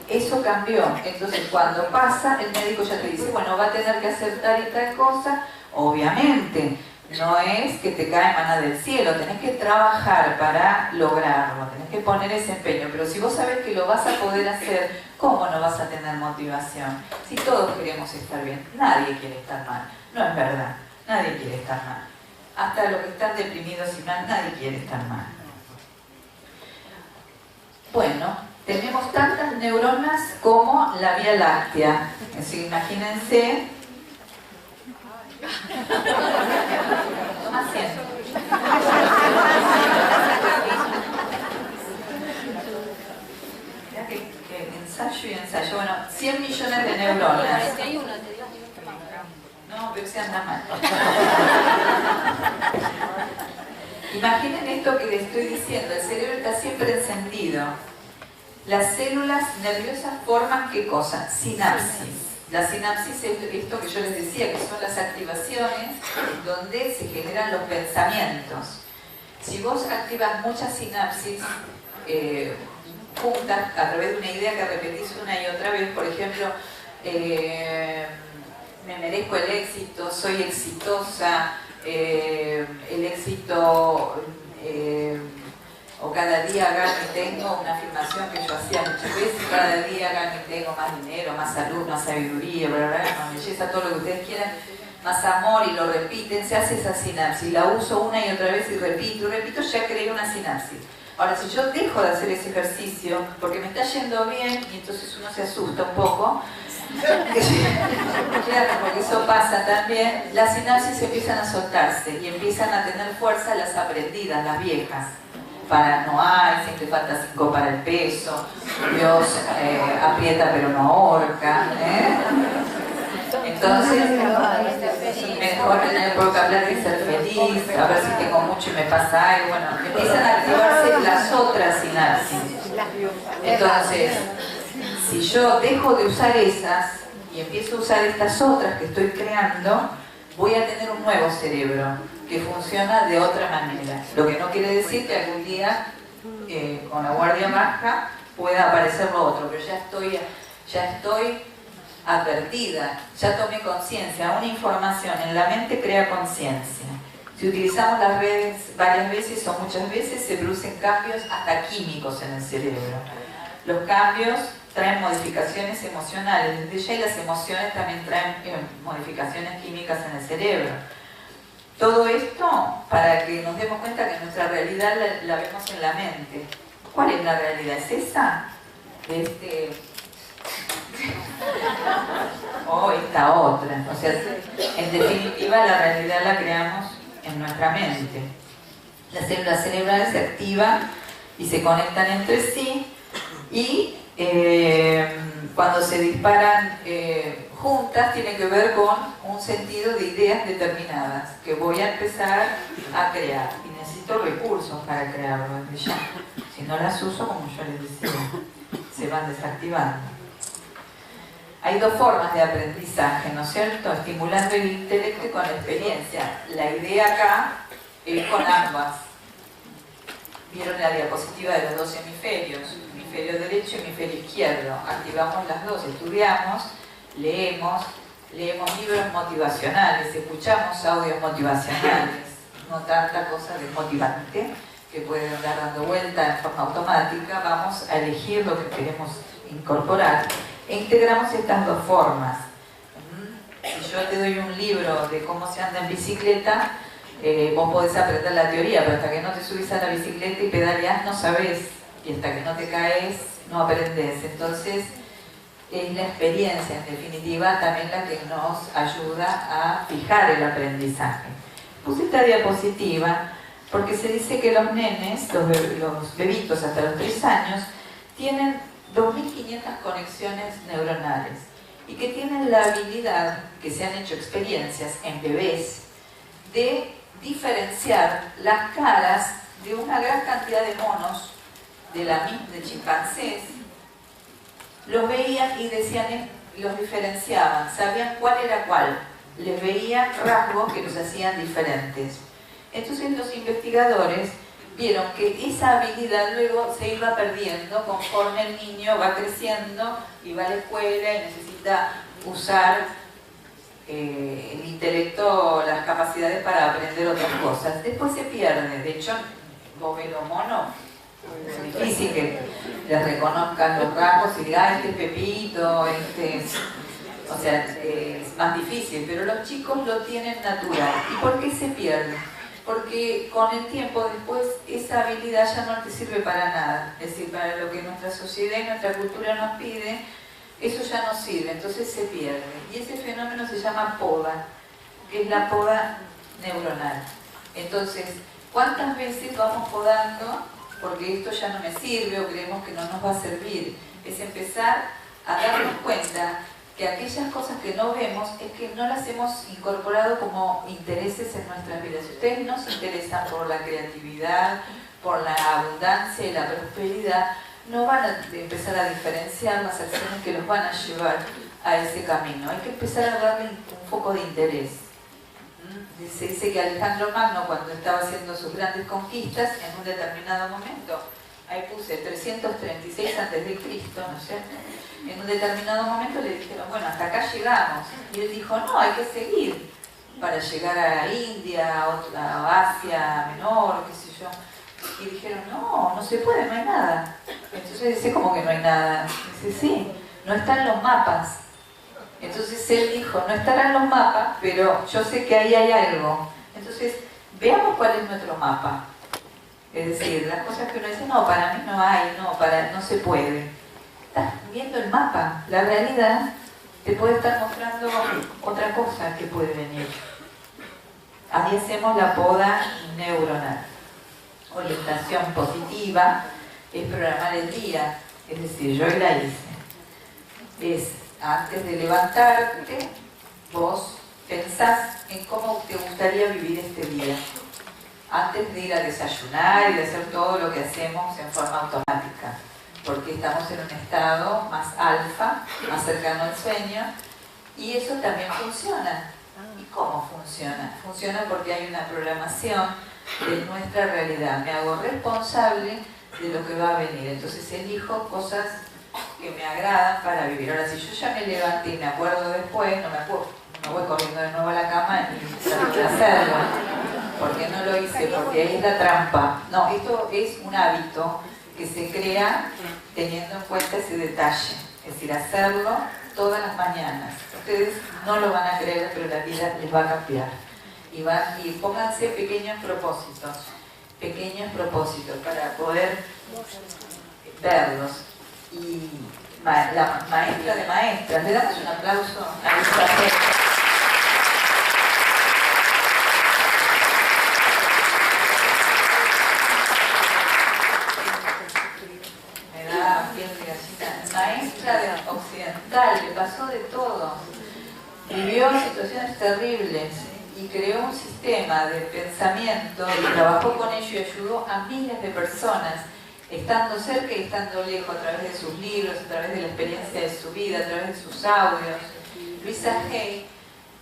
Eso cambió. Entonces cuando pasa, el médico ya te dice, bueno, va a tener que hacer tal y tal cosa. Obviamente, no es que te cae maná del cielo, tenés que trabajar para lograrlo, tenés que poner ese empeño. Pero si vos sabés que lo vas a poder hacer, ¿cómo no vas a tener motivación? Si todos queremos estar bien, nadie quiere estar mal. No es verdad, nadie quiere estar mal. Hasta los que están deprimidos y mal, nadie quiere estar mal. Bueno, tenemos tantas neuronas como la Vía Láctea. Así que imagínense. Toma asiento. Mirá que ensayo y ensayo. Bueno, 100 millones de neuronas. No, pero se anda mal. Imaginen esto que les estoy diciendo. El cerebro está siempre encendido. Las células nerviosas forman ¿qué cosa? Sinapsis. La sinapsis es esto que yo les decía, que son las activaciones donde se generan los pensamientos. Si vos activas muchas sinapsis juntas a través de una idea que repetís una y otra vez, por ejemplo, me merezco el éxito, soy exitosa, el éxito... o cada día gano y tengo, una afirmación que yo hacía muchas veces, cada día gano y tengo más dinero, más salud, más sabiduría, bla, bla, bla, más belleza, todo lo que ustedes quieran, más amor, y lo repiten, se hace esa sinapsis, la uso una y otra vez y repito, ya creé una sinapsis. Ahora, si yo dejo de hacer ese ejercicio, porque me está yendo bien, y entonces uno se asusta un poco, claro, porque eso pasa también, las sinapsis empiezan a soltarse y empiezan a tener fuerza las aprendidas, las viejas. Para no hay, siempre falta 5 para el peso, Dios aprieta pero no ahorca, Entonces, mejor tener por qué hablar y ser feliz, a ver si tengo mucho y me pasa algo. Bueno, empiezan a activarse las otras sinapsis. Entonces, si yo dejo de usar esas y empiezo a usar estas otras que estoy creando, voy a tener un nuevo cerebro que funciona de otra manera. Lo que no quiere decir que algún día, con la guardia baja, pueda aparecer lo otro, pero ya estoy advertida, ya tomé conciencia. Una información en la mente crea conciencia. Si utilizamos las redes varias veces o muchas veces, se producen cambios hasta químicos en el cerebro. Los cambios traen modificaciones emocionales, desde ya, y las emociones también traen modificaciones químicas en el cerebro. Todo esto para que nos demos cuenta que nuestra realidad la vemos en la mente. ¿Cuál es la realidad? ¿Es esa? O esta otra. O sea, en definitiva, la realidad la creamos en nuestra mente. Las células cerebrales se activan y se conectan entre sí, y cuando se disparan juntas, tiene que ver con un sentido de ideas determinadas que voy a empezar a crear, y necesito recursos para crearlo desde ya. Si no las uso, como yo les decía, se van desactivando. Hay dos formas de aprendizaje, ¿no es cierto? Estimulando el intelecto y con la experiencia. La idea acá es con ambas. Vieron la diapositiva de los dos hemisferios, hemisferio derecho y hemisferio izquierdo. Activamos las dos, estudiamos, leemos libros motivacionales, escuchamos audios motivacionales, no tanta cosa desmotivante que puede andar dando vuelta en forma automática. Vamos a elegir lo que queremos incorporar e integramos estas dos formas. Si yo te doy un libro de cómo se anda en bicicleta, vos podés aprender la teoría, pero hasta que no te subís a la bicicleta y pedaleás no sabés, y hasta que no te caes no aprendés. Entonces es la experiencia, en definitiva, también la que nos ayuda a fijar el aprendizaje. Puse esta diapositiva porque se dice que los nenes, los bebitos hasta los 3 años, tienen 2.500 conexiones neuronales y que tienen la habilidad, que se han hecho experiencias en bebés, de diferenciar las caras de una gran cantidad de monos, de chimpancés, los veían y decían, los diferenciaban, sabían cuál era cuál, les veían rasgos que los hacían diferentes. Entonces los investigadores vieron que esa habilidad luego se iba perdiendo conforme el niño va creciendo y va a la escuela y necesita usar el intelecto, las capacidades para aprender otras cosas. Después se pierde. De hecho, vos ves los monos, es difícil que les reconozcan los rasgos y digan, este es Pepito, este es... O sea, es más difícil, pero los chicos lo tienen natural. ¿Y por qué se pierde? Porque con el tiempo después esa habilidad ya no te sirve para nada. Es decir, para lo que nuestra sociedad y nuestra cultura nos pide, eso ya no sirve, entonces se pierde. Y ese fenómeno se llama poda, que es la poda neuronal. Entonces, ¿cuántas veces vamos podando? Porque esto ya no me sirve o creemos que no nos va a servir. Es empezar a darnos cuenta que aquellas cosas que no vemos es que no las hemos incorporado como intereses en nuestras vidas. Si ustedes no se interesan por la creatividad, por la abundancia y la prosperidad, no van a empezar a diferenciar las acciones que los van a llevar a ese camino. Hay que empezar a darle un foco de interés. Se dice que Alejandro Magno, cuando estaba haciendo sus grandes conquistas, en un determinado momento, ahí puse 336 a.C., ¿no es cierto? En un determinado momento le dijeron, bueno, hasta acá llegamos. Y él dijo, no, hay que seguir para llegar a India, a Asia Menor, qué sé yo. Y dijeron, no, no se puede, no hay nada. Entonces dice, ¿cómo que no hay nada? Dice, sí, no están los mapas. Entonces él dijo, no estarán los mapas, pero yo sé que ahí hay algo. Entonces, veamos cuál es nuestro mapa. Es decir, las cosas que uno dice, no, para mí no hay, no se puede. Estás viendo el mapa, la realidad te puede estar mostrando otra cosa que puede venir. Ahí hacemos la poda neuronal. Orientación positiva es programar el día, es decir, yo la hice. Es antes de levantarte, vos pensás en cómo te gustaría vivir este día. Antes de ir a desayunar y de hacer todo lo que hacemos en forma automática. Porque estamos en un estado más alfa, más cercano al sueño, y eso también funciona. ¿Y cómo funciona? Funciona porque hay una programación de nuestra realidad. Me hago responsable de lo que va a venir. Entonces elijo cosas que me agradan para vivir. Ahora, si yo ya me levanté y me acuerdo después, no me acuerdo, no voy corriendo de nuevo a la cama y trato de hacerlo. Porque no lo hice, porque ahí es la trampa. No, esto es un hábito que se crea teniendo en cuenta ese detalle, es decir, hacerlo todas las mañanas. Ustedes no lo van a creer, pero la vida les va a cambiar. Y pónganse pequeños propósitos para poder verlos. Y la maestra de maestras, le damos un aplauso a Isabel. Maestra occidental, le pasó de todo, vivió situaciones terribles y creó un sistema de pensamiento y trabajó con ello y ayudó a miles de personas, estando cerca y estando lejos, a través de sus libros, a través de la experiencia de su vida, a través de sus audios. Louisa Hay,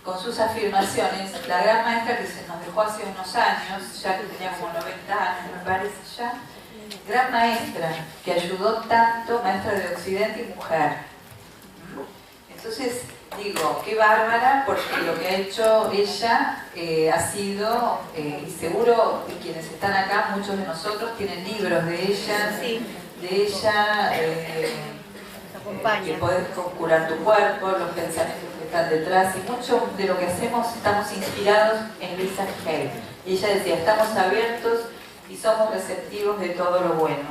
con sus afirmaciones, la gran maestra que se nos dejó hace unos años, ya que tenía como 90 años, me parece ya, gran maestra que ayudó tanto, maestra de Occidente y mujer. Entonces digo, qué bárbara, porque lo que ha hecho ella ha sido, y seguro quienes están acá, muchos de nosotros tienen libros de ella, que podés curar tu cuerpo, los pensamientos que están detrás, y mucho de lo que hacemos estamos inspirados en Louisa Hay. Y ella decía, estamos abiertos y somos receptivos de todo lo bueno.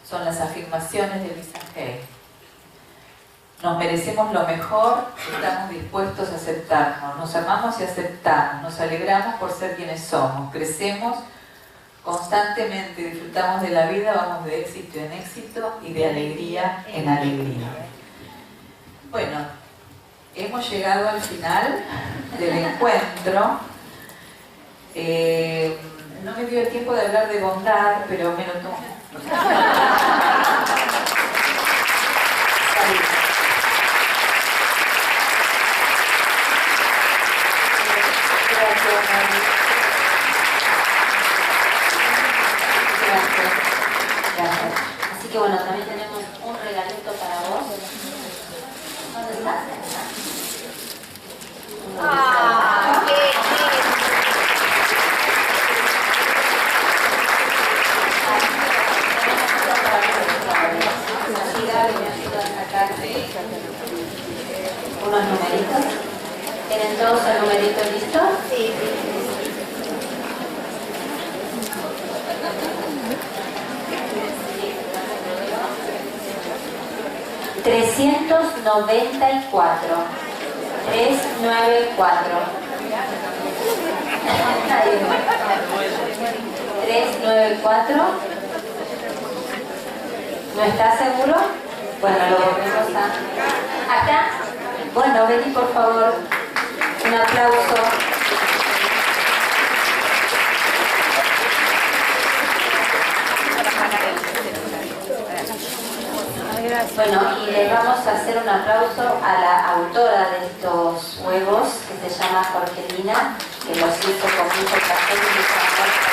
Son las afirmaciones de Louisa Hay. Nos merecemos lo mejor, estamos dispuestos a aceptarnos, nos amamos y aceptamos, nos alegramos por ser quienes somos, crecemos constantemente, disfrutamos de la vida, vamos de éxito en éxito y de alegría en alegría. Bueno, hemos llegado al final del encuentro. No me dio el tiempo de hablar de bondad, pero me lo tomo. también tenemos un regalito para vos. ¿Dónde estás? ¡Ah! ¡Qué Unos numeritos. ¿Tienen todos el numerito listo? Sí. 394. 394. 394. ¿No estás seguro? Bueno, lo volvemos a... ¿Acá? Bueno, vení por favor. Un aplauso. Bueno, y les vamos a hacer un aplauso a la autora de estos huevos, que se llama Jorgelina, que los hizo con mucho placer y mucho amor.